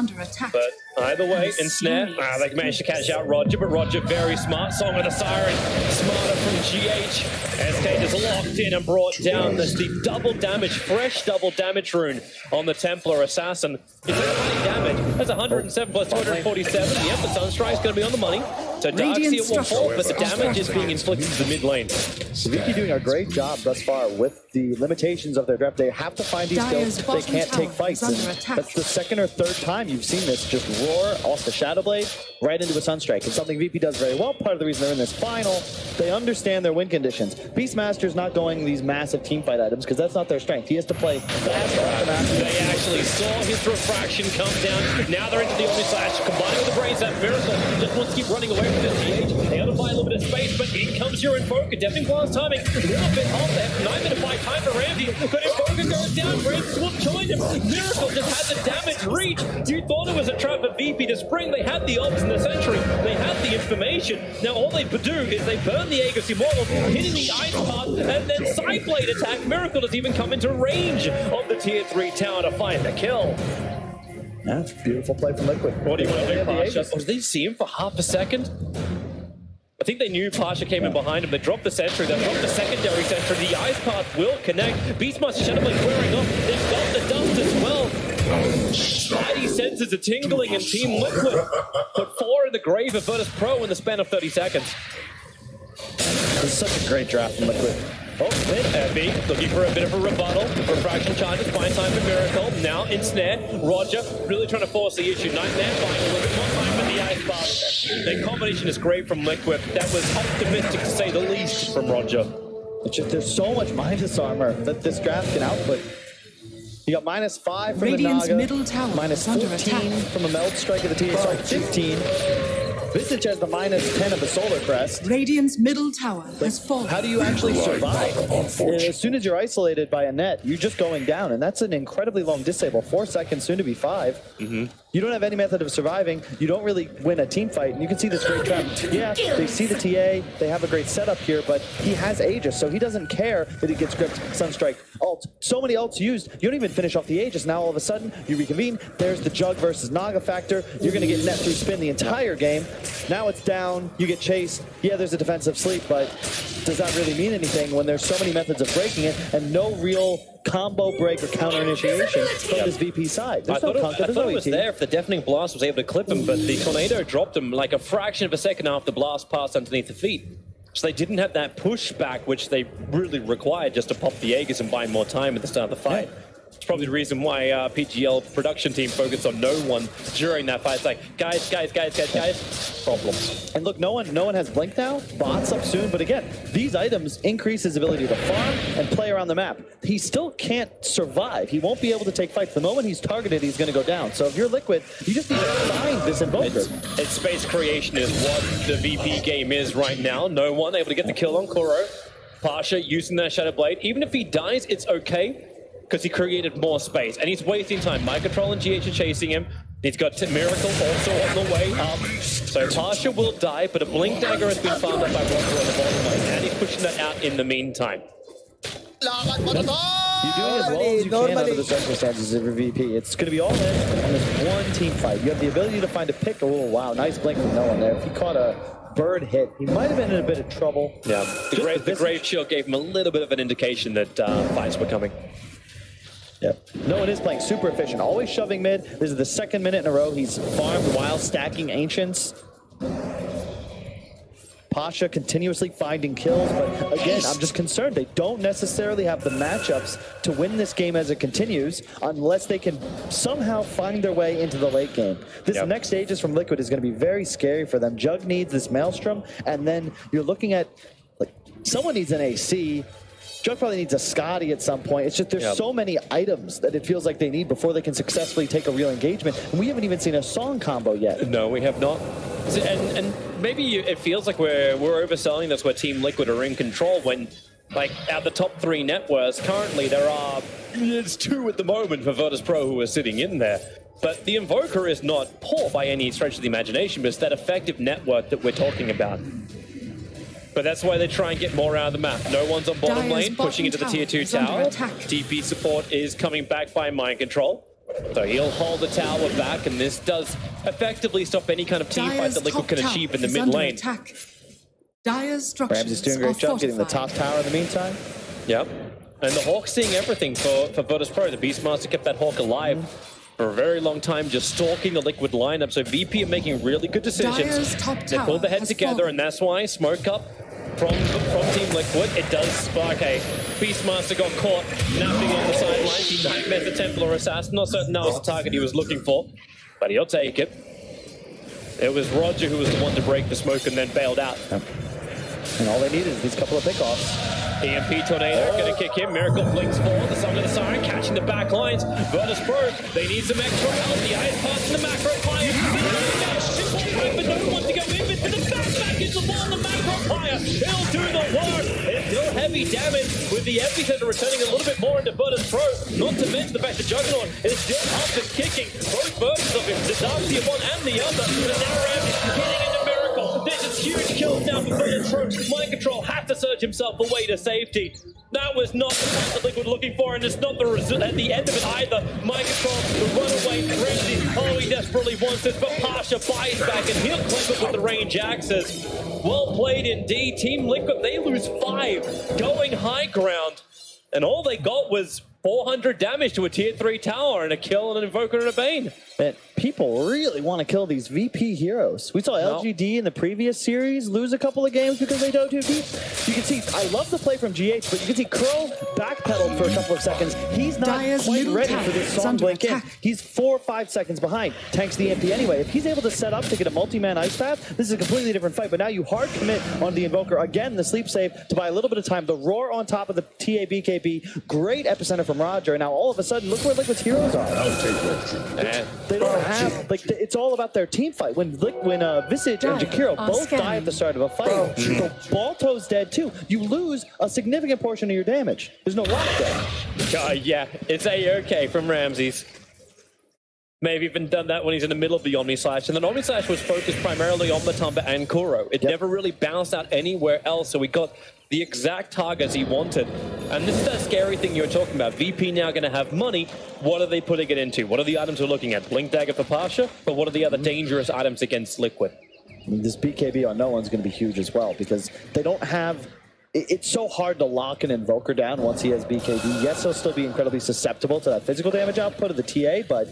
But either way, Ensnare, they managed to catch out Roger, but Roger very smart. Song of the Siren, smarter from GH. SK is locked in and brought down this the double damage, fresh double damage rune on the Templar Assassin. It's a funny damage. That's 107 plus 247. Yep, the Sunstrike's going to be on the money. So Darkseer will fall, but the damage is being inflicted to the mid lane. VP doing a great job thus far with the limitations of their draft. They have to find these kills. They can't take fights. And that's the second or third time you've seen this just roar off the Shadowblade right into a Sunstrike. It's something VP does very well. Part of the reason they're in this final, they understand their win conditions. Beastmaster's not going these massive teamfight items because that's not their strength. He has to play fast after master. They actually saw his refraction come down. Now they're into the Omni Slash. Combined with the Brains, that Miracle just wants to keep running away from this GH. They got to buy a little bit of space, but in comes your Invoker. Definitely Blast timing. A little bit off there. 9 minute fight time for Ramsey, but Invoker goes down. Ramsey will join him. Miracle just had the damage reach. You thought it was a trap for VP to spring. They had the ops in the Sentry. They had the information. Now all they do is they burn the Aegis Immortal, hitting the Ice Path, and then Sideblade attack. Miracle doesn't even come into range of the Tier 3 tower to find the kill. That's beautiful play from Liquid. What do you want to do, Pasha? Oh, did they see him for half a second? I think they knew Pasha came in behind him. They dropped the Sentry. They dropped the secondary Sentry. The Ice Path will connect. Beastmaster Shadowblade wearing off. They've got the dust as well. Spidey senses are tingling, and Team Liquid put 4 in the grave of Virtus.PRO in the span of 30 seconds. This is such a great draft from Liquid. Oh, Epi looking for a bit of a rebuttal. Refraction charges, find time for Miracle. Now Ensnare. Roger really trying to force the issue. Nightmare buying a little bit more time for the Ice Path. The combination is great from Liquid. That was optimistic to say the least from Roger. It's just, there's so much Minus armor that this draft can output. You got -5 from Radiant's the Naga, middle tower -14 from a Meld Strike of the TS, sorry, 15. Visage has the -10 of the Solar Crest. Radiant's middle tower has fallen. How do you actually survive? As soon as you're isolated by a net, you're just going down, and that's an incredibly long disable. 4 seconds, soon to be 5. You don't have any method of surviving. You don't really win a team fight. And you can see this great trap. Yeah, they see the TA. They have a great setup here, but he has Aegis, so he doesn't care that he gets gripped. Sunstrike, ult. So many ults used. You don't even finish off the Aegis. Now all of a sudden, you reconvene. There's the Jug versus Naga factor. You're going to get net through spin the entire game. Now it's down. You get chased. Yeah, there's a defensive sleep, but does that really mean anything when there's so many methods of breaking it and no real combo break or counter initiation from this VP side? There's no counter. I thought it was there if the Deafening Blast was able to clip him, but the Tornado dropped him like a fraction of a second after the blast passed underneath the feet. So they didn't have that pushback, which they really required just to pop the Aegis and buy more time at the start of the fight. Yeah. It's probably the reason why PGL production team focused on no one during that fight. It's like, guys, problems. And look, no one has Blink now. Bot's up soon, but again, these items increase his ability to farm and play around the map. He still can't survive. He won't be able to take fights. The moment he's targeted, he's going to go down. So if you're Liquid, you just need to find this Invoker. It's space creation is what the VP game is right now. No one able to get the kill on Kuro. Pasha using that Shadow Blade. Even if he dies, it's okay, because he created more space, and he's wasting time. Mind Control and GH are chasing him. He's got Miracle also on the way up. So Pasha will die, but a Blink Dagger has been farmed up by Roger on the bottom lane, and he's pushing that out in the meantime. You're doing as well as you can under the circumstances of your VP. It's going to be all in on this one team fight. You have the ability to find a pick. Oh, wow, nice blink from no one there. If he caught a bird hit, he might have been in a bit of trouble. Yeah, the Grave Shield gave him a little bit of an indication that fights were coming. Yep. No one is playing super efficient, always shoving mid. This is the second minute in a row he's farmed while stacking Ancients. Pasha continuously finding kills, but again, I'm just concerned. They don't necessarily have the matchups to win this game as it continues unless they can somehow find their way into the late game. This next stages from Liquid is going to be very scary for them. Jug needs this Maelstrom, and then you're looking at, like, someone needs an AC. Jug probably needs a Scotty at some point. It's just there's so many items that it feels like they need before they can successfully take a real engagement. And we haven't even seen a song combo yet. No, we have not. And maybe it feels like we're overselling this where Team Liquid are in control when, like, out the top 3 networks, currently there's 2 at the moment for VIRTUS.PRO who are sitting in there. But the Invoker is not poor by any stretch of the imagination, but it's that effective network that we're talking about. But that's why they try and get more out of the map. No one's on bottom lane, pushing into the tier 2 tower. TP support is coming back by Mind Control. So he'll hold the tower back, and this does effectively stop any kind of team fight that Liquid can achieve in the mid lane. Ramsey's doing a great job getting the top tower in the meantime. Yep. And the Hawk seeing everything for VIRTUS.PRO. The Beastmaster kept that Hawk alive for a very long time, just stalking the Liquid lineup. So VP are making really good decisions. They pull their head together, and that's why Smoke Up from Team Liquid, it does spark a Beastmaster got caught napping on the sidelines. He nightmares the Templar Assassin. Not certain that was the target he was looking for, but he'll take it. It was Roger who was the one to break the smoke and then bailed out. And all they need is these couple of pickoffs. EMP Tornado going to kick him. Miracle blinks forward. The Summon of the Siren catching the back lines. VIRTUS.PRO, they need some extra help. The eyes passing the macro fire. But no one to go in with the back is the ball. The macro fire. He'll do the work. It's still heavy damage with the epicenter returning a little bit more into VIRTUS.PRO. Not to mention the fact that Juggernaut is still up and kicking. Both versions of him. Disaster one and the other. But now Ramsey getting into Miracle. This is huge kills now for VIRTUS.PRO. Mind Control had to surge himself away to safety. That was not the fight that Liquid looking for, and it's not the result at the end of it either. Mind Control, the runaway, Ramsey, oh, he desperately wants this, but Pasha buys back, and he'll clip it with the range axes. Well played indeed. Team Liquid, they lose 5, going high ground, and all they got was 400 damage to a tier 3 tower and a kill and an Invoker and a Bane. Man, people really want to kill these VP heroes. We saw LGD in the previous series lose a couple of games because they don't do deep. You can see, I love the play from GH, but you can see Crow backpedaled for a couple of seconds. He's not quite ready for this song blink in. He's 4 or 5 seconds behind. Tanks the EMP anyway. If he's able to set up to get a multi-man ice path, this is a completely different fight. But now you hard commit on the Invoker. Again, the sleep save to buy a little bit of time. The roar on top of the TA BKB. Great epicenter from Roger. And now all of a sudden, look where Liquid's heroes are. They don't have, like, it's all about their team fight. When Visage and Jakiro both die at the start of a fight, so Balto's dead too. You lose a significant portion of your damage. There's no lockdown. Yeah, it's A-OK from Ramses. may have even done that when he's in the middle of the Omni Slash. And then Omni Slash was focused primarily on Matumba and Kuro. It never really bounced out anywhere else, so we got the exact targets he wanted. And this is that scary thing you were talking about. VP now going to have money. What are they putting it into? What are the items we're looking at? Blink Dagger for Pasha? But what are the other dangerous items against Liquid? This BKB on no one's going to be huge as well, because they don't have... It's so hard to lock an Invoker down once he has BKB. Yes, he'll still be incredibly susceptible to that physical damage output of the TA, but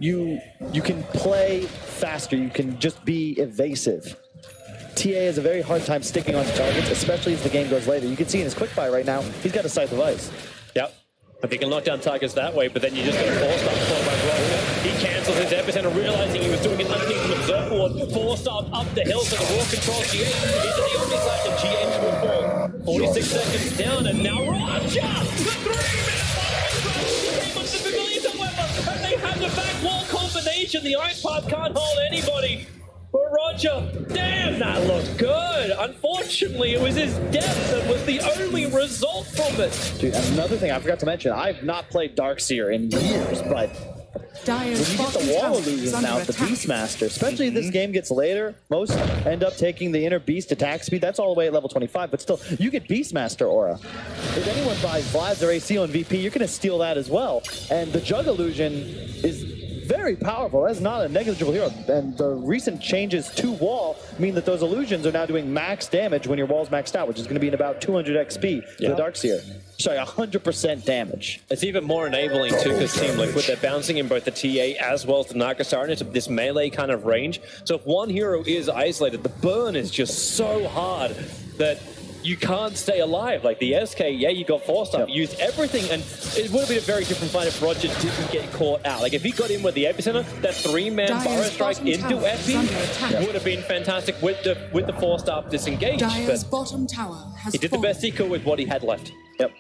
you can play faster. You can just be evasive. TA has a very hard time sticking on targets, especially as the game goes later. You can see in his quickfire right now, he's got a Scythe of Ice. Yep. If he can knock down targets that way, but then you just got a 4-star before by Roger. He cancels his epicenter, realizing he was doing it underneath an Observer Ward. 4-star up the hill, so the Raw controls G8 into the Omni Slash, and G8 will fall. 46 seconds down, and now Roger! The 3-minute mark is the Pavilion, however, and they have the back wall combination. The Ice Path can't hold anybody. But Roger, damn, that looked good. Unfortunately, it was his death that was the only result from it. Dude, another thing I forgot to mention, I've not played Darkseer in years, but when you get the wall illusions now, the Beastmaster, especially if this game gets later, most end up taking the inner beast attack speed. That's all the way at level 25, but still, you get Beastmaster aura. If anyone buys Vlad's or AC on VP, you're going to steal that as well. And the Jug illusion is very powerful. That's not a negligible hero. And the recent changes to wall mean that those illusions are now doing max damage when your wall's maxed out, which is going to be in about 200 XP for the Darkseer. Sorry, 100% damage. It's even more enabling too, because Team Liquid, they're bouncing in both the TA as well as the Nagastar into this melee kind of range. So if one hero is isolated, the burn is just so hard that you can't stay alive. Like the SK, yeah, you got 4-star, you used everything, and it would have been a very different fight if Roger didn't get caught out. Like if he got in with the epicenter, that 3-man Burrow Strike into Epi would have been fantastic with the 4-star disengage. But he did the best he could with what he had left. Yep.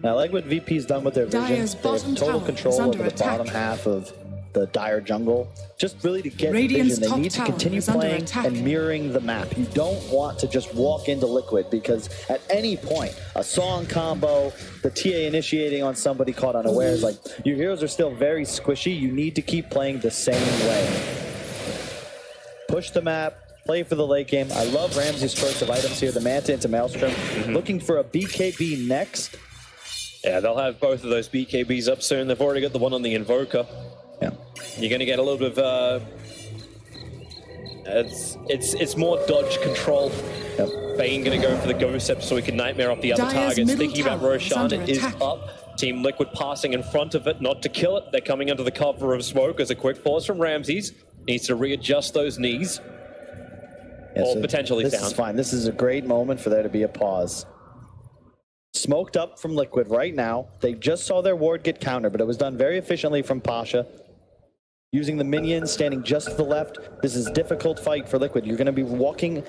Now, like what VP's done with their vision, they have total control over the bottom half of the Dire jungle. Just really to get vision, they need to continue playing and mirroring the map. You don't want to just walk into Liquid, because at any point, a song combo, the TA initiating on somebody caught unawares, like, your heroes are still very squishy. You need to keep playing the same way. Push the map, play for the late game. I love Ramsey's choice of items here, the Manta into Maelstrom. Looking for a BKB next. Yeah, they'll have both of those BKBs up soon. They've already got the one on the Invoker. Yeah. You're going to get a little bit of it's more dodge control. Bane going to go for the Ghost Scepter so he can nightmare off the other targets. Thinking about Roshan, it is up. Team Liquid passing in front of it, not to kill it. They're coming under the cover of smoke as a quick pause from Ramses. Needs to readjust those knees. Or so potentially this down. This is fine. This is a great moment for there to be a pause. Smoked up from Liquid right now. They just saw their ward get countered, but it was done very efficiently from Pasha. Using the minions, standing just to the left. This is a difficult fight for Liquid. You're going to be walking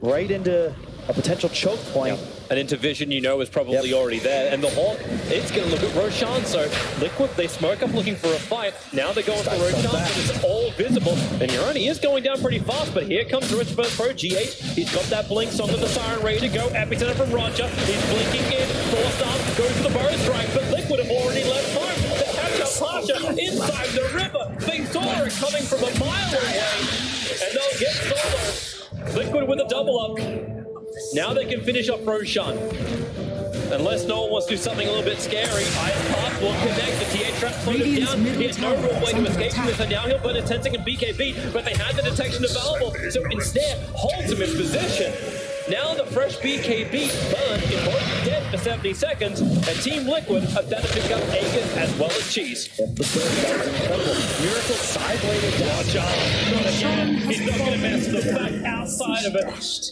right into a potential choke point. And into vision, you know, is probably already there. And the Hawk, it's going to look at Roshan. So Liquid, they smoke up looking for a fight. Now they're going for Roshan, but it's all visible. And Urani is going down pretty fast, but here comes V.PRO G8. He's got that blink song of the siren ready to go. Epicenter from Roger. He's blinking in. 4-star goes for the Burrow Strike, but Liquid have already left home to catch up Pasha inside the river. They saw it coming from a mile away, and they'll get solo. Liquid with a double up. Now they can finish off Roshan. Unless no one wants to do something a little bit scary, Ice Path will connect. The TA trap floated down. He has no real way to escape from this, and now he'll burn a 10-second BKB, but they had the detection available, so instead holds him in position. Now the fresh BKB burn in both dead for 70 seconds, and Team Liquid have done to pick up Aegis as well as Cheese. That was incredible. Miracle side-bladed down. He's not going to mess the back outside of it.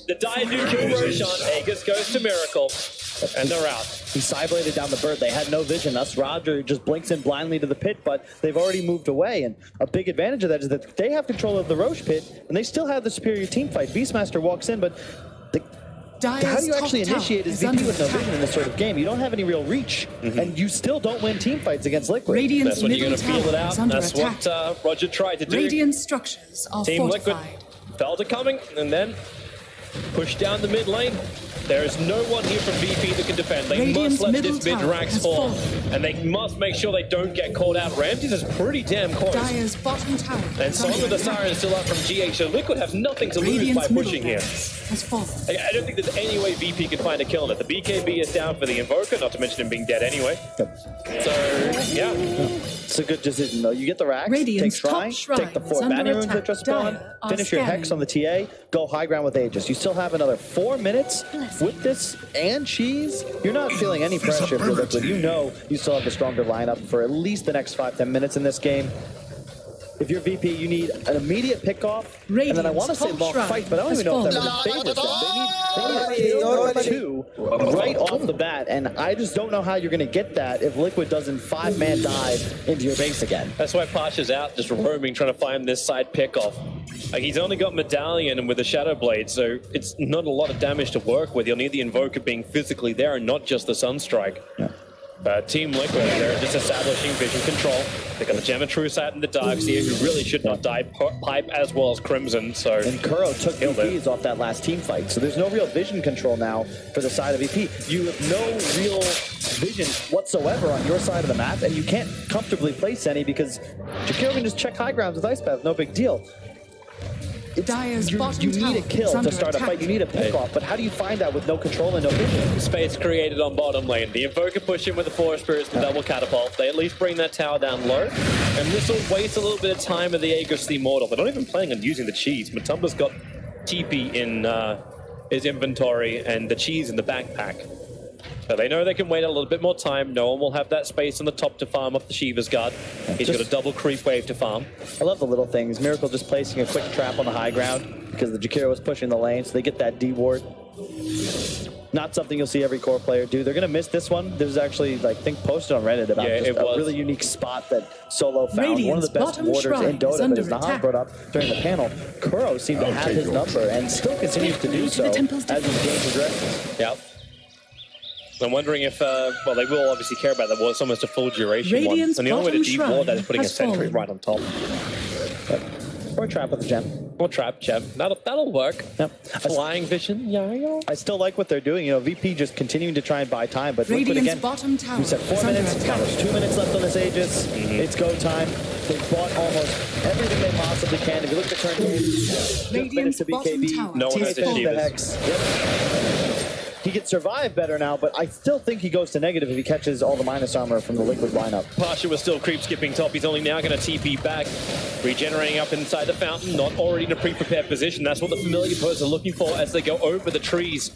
The Dire do kill Roshan. Aegis goes to Miracle, and they're out. He side-bladed down the bird. They had no vision. Thus, Roger just blinks in blindly to the pit, but they've already moved away. And a big advantage of that is that they have control of the Roche pit, and they still have the superior team fight. Beastmaster walks in, but how do you actually initiate as VP with no vision in this sort of game? You don't have any real reach, and you still don't win team fights against Liquid. That's when you're going to feel it out. That's what Roger tried to do. Radiant structures are Team fortified. Liquid felt it coming, and then pushed down the mid lane. There is no one here from VP that can defend. They must let this mid-Rax fall, and they must make sure they don't get caught out. Ramses is pretty damn close. Dire's bottom tower. And Song of the Siren is still up from GH, so Liquid have nothing to lose by pushing here. I don't think there's any way VP can find a kill on it. The BKB is down for the Invoker, not to mention him being dead anyway. So, yeah. It's a good decision, though. You get the Rax, take Shrine, take the 4 Banner Runes that just spawned, finish your Hex on the TA, go high ground with Aegis. You still have another 4 minutes with this and Cheese. You're not feeling any pressure if you're Liquid. You know you still have the stronger lineup for at least the next 5-10 minutes in this game. If you're VP, you need an immediate pickoff, and then I want to say long fight, but I don't even know if that really favors them. They need a kill or 2 right off the bat, and I just don't know how you're going to get that if Liquid doesn't 5-man dive into your base again. That's why Pasha's out, just roaming, trying to find this side pickoff. Like, he's only got Medallion and with a Shadow Blade, so it's not a lot of damage to work with. You'll need the Invoker being physically there and not just the Sunstrike. Yeah. Team Liquid, they're just establishing vision control. They got the Gem of True Sight and the Darkseer, who really should not die. Pipe as well as Crimson, so... And Kuro took VPs off that last team fight, so there's no real vision control now for the side of VP. You have no real vision whatsoever on your side of the map, and you can't comfortably place any because Jakiro can just check high grounds with Ice Path, no big deal. You need a kill to start a fight. You need a pick-off, but how do you find that with no control and no vision? Space created on bottom lane. The Invoker push in with the Forest Spirits, the double catapult. They at least bring that tower down low, and this will waste a little bit of time of the Aegis the Immortal. They're not even planning on using the cheese. Matumba's got TP in his inventory and the cheese in the backpack. So they know they can wait a little bit more time. No one will have that space on the top to farm up the Shiva's Guard. He's got a double creep wave to farm. I love the little things. Miracle just placing a quick trap on the high ground because the Jakiro was pushing the lane, so they get that D-ward. Not something you'll see every core player do. They're going to miss this one. There's actually, like, I think posted on Reddit about just a really unique spot that Solo found. One of the best warders in Dota, but as Nahan brought up during the panel, Kuro seemed to have his number and still continues to do so as his game progresses. Yep. I'm wondering if, well, they will obviously care about that. Well, it's almost a full duration one. And the only way to de-ward that is putting a sentry right on top. Or a trap with the gem. Or trap gem. That'll work. Yep. Flying vision, yeah. I still like what they're doing. You know, VP just continuing to try and buy time, but Liquid again, we said 4 minutes. Now there's 2 minutes left on this Aegis. It's go time. They've bought almost everything they possibly can. If you look at the current game, just minutes to BKB. No one has achieved. He could survive better now, but I still think he goes to negative if he catches all the minus armor from the Liquid lineup. Pasha was still creep skipping top. He's only now going to TP back, regenerating up inside the fountain, not already in a pre-prepared position. That's what the familiar players are looking for as they go over the trees.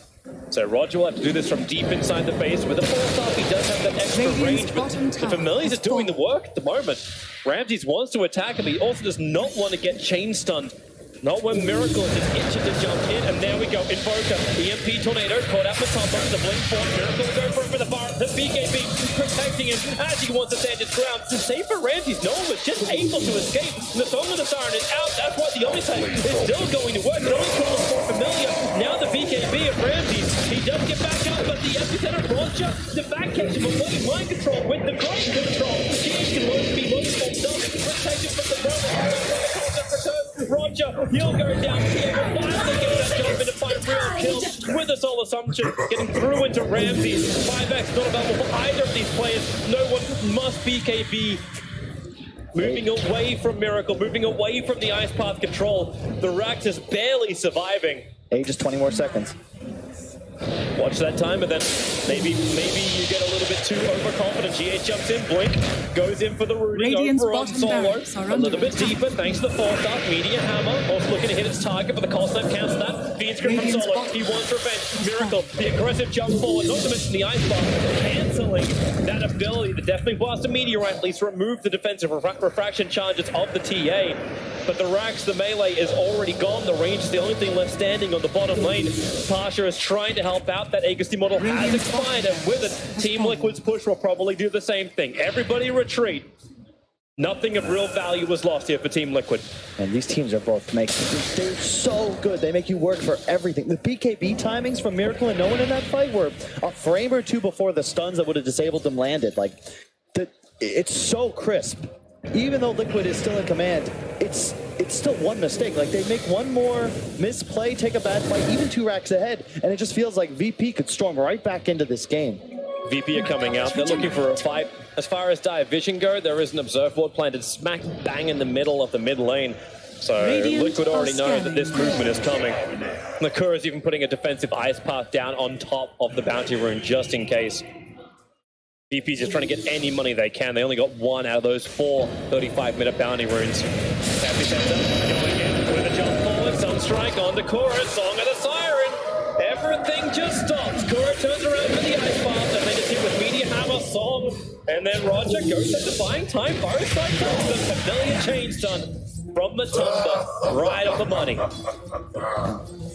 So Roger will have to do this from deep inside the base. With a 4-star, he does have that extra range, but the familiars are doing the work at the moment. Ramses wants to attack him, but he also does not want to get chain stunned. Not when Miracle is just itching to jump in, and there we go. Invoker, EMP Tornado, caught out Matumba, the Blink Force. Miracle will go for it with the bar. The BKB protecting him as he wants to stand his ground. Save for Ramses, no one was just able to escape. The Song of the Siren is out. That's why the Omnisite is still going to work. It only calls for Familiar. Now the BKB of Ramses. He does get back up, but the epicenter Roger, the back catch him away. Mind control with the great control. GH can be most bombed up, protected from the brother. Roger, he'll go down here, but finally gets that jump in to find real kills with a Soul Assumption, getting through into Ramses. 5x not available for either of these players. No one must BKB. Moving away from Miracle, moving away from the Ice Path control. The Rax is barely surviving. Just 20 more seconds. Watch that time, and then maybe you get a little bit too overconfident. GH jumps in, Blink goes in for the rooting over on Solo. A little bit deeper, thanks to the 4-star. Media Hammer, also looking to hit its target, but the cost snipe counts that. Feed screen from Solo, he wants revenge. Miracle, the aggressive jump forward, not to mention the Ice Block, cancelling that ability to definitely blast a Meteorite, at least remove the defensive refraction charges of the TA. But the Rax, the melee is already gone. The range is the only thing left standing on the bottom lane. Pasha is trying to help out. That Aegis model has expired, and with it, Team Liquid's push will probably do the same thing. Everybody retreat. Nothing of real value was lost here for Team Liquid. And these teams are both they're so good. They make you work for everything. The BKB timings from Miracle and no one in that fight were a frame or two before the stuns that would have disabled them landed. Like, it's so crisp. Even though Liquid is still in command, it's it's still one mistake. Like, they make one more misplay, take a bad fight, even 2 racks ahead, and it just feels like VP could storm right back into this game. VP are coming out. They're looking for a fight. As far as Division go, there is an observe board planted smack bang in the middle of the mid lane. So Liquid already know that this movement is coming. Nakura is even putting a defensive ice path down on top of the bounty rune just in case. VP's just trying to get any money they can. They only got 1 out of those 4 35-minute bounty runes. Epicenter going in with a jump forward. Sunstrike on to Kura. Song of the Siren. Everything just stops. Kura turns around for the ice path and they just hit with Meteor Hammer, Song, and then Roger goes into buying time. Both sides the familiar change done from the Tumba, right on the money.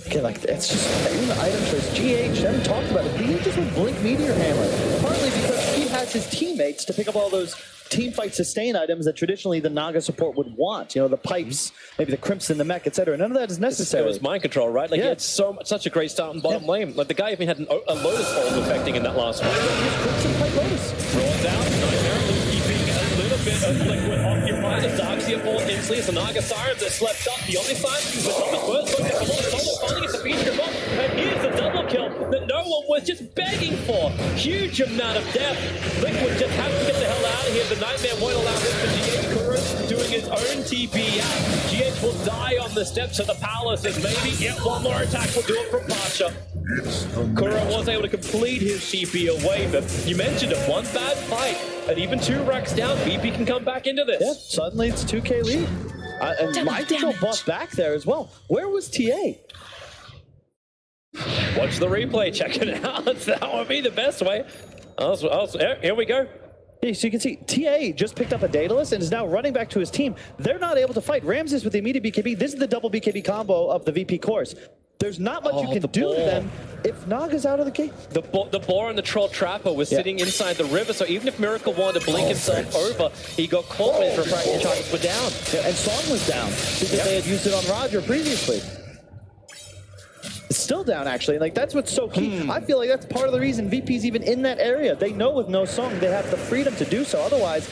Okay, like, it's just, even the item choice, GH, haven't talked about it, he just went Blink Meteor Hammer, partly because he has his teammates to pick up all those team fight sustain items that traditionally the Naga support would want. You know, the pipes, maybe the Crimson, the mech, etc. None of that is necessary. It was mind control, right? Like, he had such a great start on bottom lane. Like, the guy even had a Lotus Orb affecting in that last one. Crimson pipe Lotus. Draws out, Nightmare keeping a little bit of Liquid occupied. The Darkseer falls instantly. It's the Naga Sirens that slept up. The only side, the Thomas first looking for Lotus Solo, finally gets a feature him up. And here's the double kill that no one was just begging for. Huge amount of death. Liquid just has to get the hell out of here. The Nightmare won't allow this for GH. Kura doing his own TP out. GH will die on the steps of the palaces. Maybe get one more attack will do it from Pasha. Kura was able to complete his TP away, but you mentioned it, one bad fight, and even 2 racks down, VP can come back into this. Yeah, suddenly it's 2K lead. And Michael buffed back there as well. Where was TA? Watch the replay, check it out. That would be the best way. Here we go. Yeah, so you can see TA just picked up a Daedalus and is now running back to his team. They're not able to fight Ramses with the immediate BKB. This is the double BKB combo of the VP course. There's not much you can do to them if Naga's out of the game. The boar and the Troll Trapper was sitting inside the river, so even if Miracle wanted to blink himself over, he got caught when his refracting charges were down. Yeah, and Song was down because they had used it on Roger previously. It's still down, actually. Like, that's what's so key. I feel like that's part of the reason VP's even in that area. They know with no Song, they have the freedom to do so. Otherwise,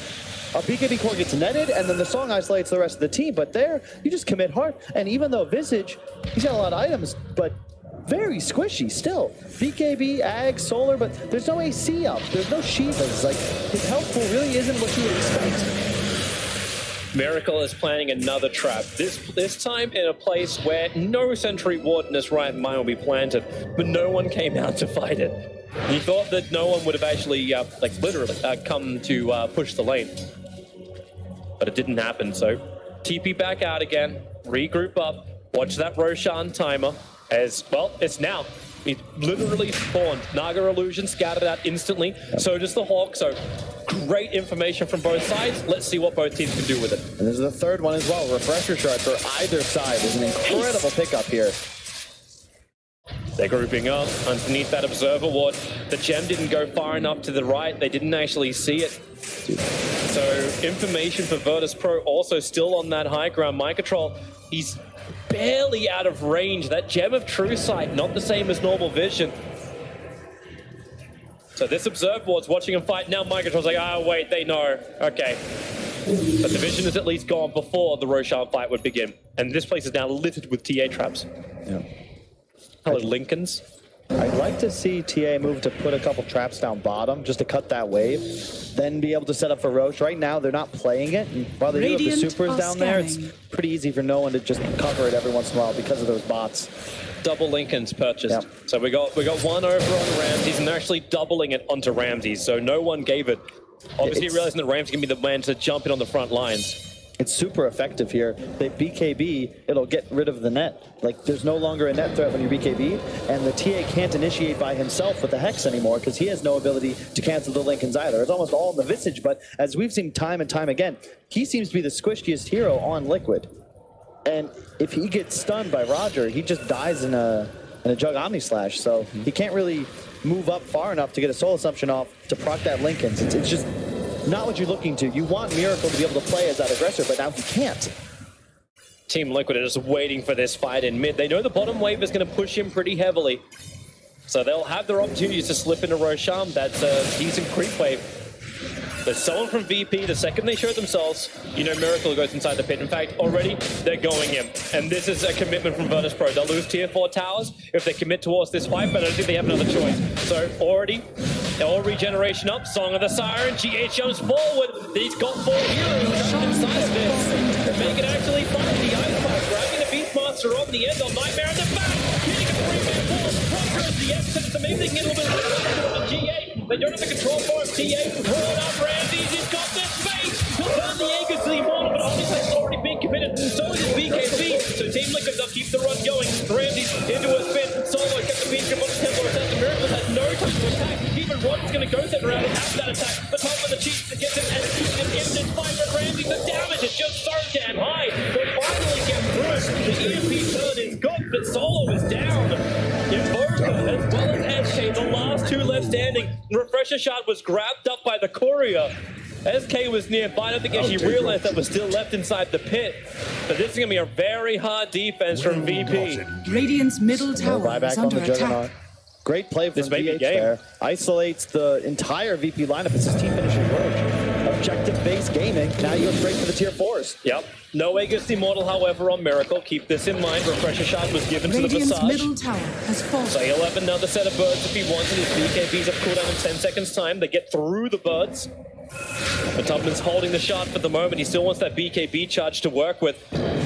a BKB core gets netted, and then the Song isolates the rest of the team. But there, you just commit hard. And even though Visage, he's got a lot of items, but very squishy still. BKB, Ag, Solar, but there's no AC up. There's no Shivas. Like, his health pool really isn't what you would expect. Miracle is planning another trap. This time in a place where no Sentry Ward in his right mind will be planted, but no one came out to fight it. He thought that no one would have actually, like, literally come to push the lane. But it didn't happen, so TP back out again, regroup up, watch that Roshan timer, as, well, it's now. It literally spawned. Naga Illusion scattered out instantly, so does the Hawk, so great information from both sides. Let's see what both teams can do with it. And there's the third one as well, Refresher Shard for either side. There's an incredible pickup here. They're grouping up underneath that Observer Ward. The gem didn't go far enough to the right. They didn't actually see it. So information for Virtus.PRO also still on that high ground. Microtrol, he's barely out of range. That Gem of True Sight, not the same as normal vision. So this Observe Ward's watching him fight. Now Microtrol's like, oh wait, they know. Okay. But the vision is at least gone before the Roshan fight would begin. And this place is now littered with TA traps. Yeah. Hello, Lincolns. I'd like to see TA move to put a couple traps down bottom just to cut that wave, then be able to set up for Roche. Right now, they're not playing it. And while they do have the supers down there, it's pretty easy for no one to just cover it every once in a while because of those bots. Double Lincolns purchased. Yep. So we got one over on Ramses, and they're actually doubling it onto Ramses. So no one gave it. Obviously, realizing that Ramses can be the man to jump in on the front lines. It's super effective here. They BKB, it'll get rid of the net. Like, there's no longer a net threat when you BKB, and the TA can't initiate by himself with the Hex anymore because he has no ability to cancel the Lincolns either. It's almost all in the Visage, but as we've seen time and time again, he seems to be the squishiest hero on Liquid. And if he gets stunned by Roger, he just dies in a Jug Omni Slash, so he can't really move up far enough to get a Soul Assumption off to proc that Lincolns. It's just not what you're looking to. You want Miracle to be able to play as that aggressor, but now he can't. Team Liquid are just waiting for this fight in mid. They know the bottom wave is going to push him pretty heavily. So they'll have their opportunities to slip into Roshan. That's a decent creep wave. There's someone from VP, the second they show themselves, you know Miracle goes inside the pit. In fact, already, they're going in. And this is a commitment from Virtus.PRO. They'll lose tier 4 towers if they commit towards this fight, but I don't think they have another choice. So already, all regeneration up, Song of the Siren, GH jumps forward. He's got 4 heroes trapped inside of this. To make it actually fun, the Ice Pack grabbing the Beastmaster on the end, on Nightmare in the back, hitting a 3-man wall, progress the X, it's amazing, they can get a little bit of the GH. They don't have the control for it. TA rolling up Ramses. He's got the space. He'll turn the Aegis to the Immortal, but obviously it's already been committed. So is BKB. So Team Liquid will keep the run going. Ramses into a spin. Solo kept the beat. But Templar attacks the Miracle has no time to attack. Even Rod's going to go set around after that attack. The top of the cheat gets him and keeps him in this fight. But Ramses, the damage is just so damn high. They finally get through it. The EMP turn is good, but Solo is down. Invoker as well as SK, the last 2 left standing. Refresher shot was grabbed up by the courier. SK was nearby. I don't think she realized that was still left inside the pit. But this is going to be a very hard defense from VP. Radiant's middle tower is under attack. Great play from VH there. Isolates the entire VP lineup as his team finishes work. Objective-based gaming. Now you go straight for the tier 4s. Yep. No Aegis Immortal, however, on Miracle. Keep this in mind. Refresher shot was given to the Visage. Middle tower has fallen. So he'll have another set of birds if he wants it. His BKBs have cooldown in 10 seconds time. They get through the birds. But Tubman's holding the shot for the moment. He still wants that BKB charge to work with.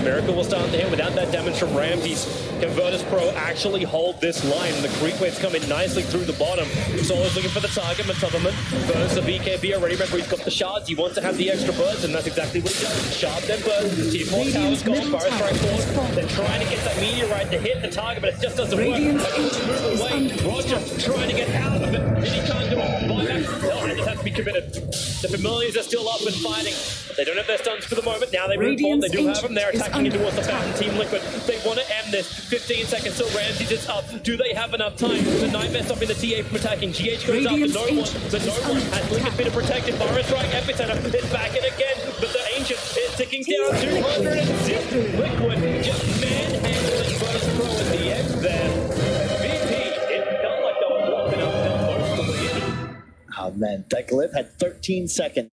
Miracle will start to him without that damage from Ramses. Can Virtus.PRO actually hold this line? The creep waves come in nicely through the bottom. Solo's looking for the target, but Tubman burns the BKB already. Remember, he's got the shards. He wants to have the extra birds, and that's exactly what he does. Shard then burns. Tier 4 tower's gone. Burst strike forward. They're trying to get that meteorite to hit the target, but it just doesn't work. Move away. Roger trying to get out of it, and he can't do it. Buyback. No, it just has to be committed. The Familiars are still up and fighting. They don't have their stuns for the moment. Now they move forward. They do have them. They're attacking into towards the fountain. Team Liquid. They want to end this. 15 seconds till Ramses is up. Do they have enough time? The Nightmare stopping the TA from attacking. GH goes up, but no one has Liquid been protected. Fire Strike, Epicenter is back in again, but the Ancient is ticking down. 206. Liquid just manhandling Virtus.PRO at the end there. VP, it felt like they were walking up most of the way in. Oh man, that Glyph had 13 seconds.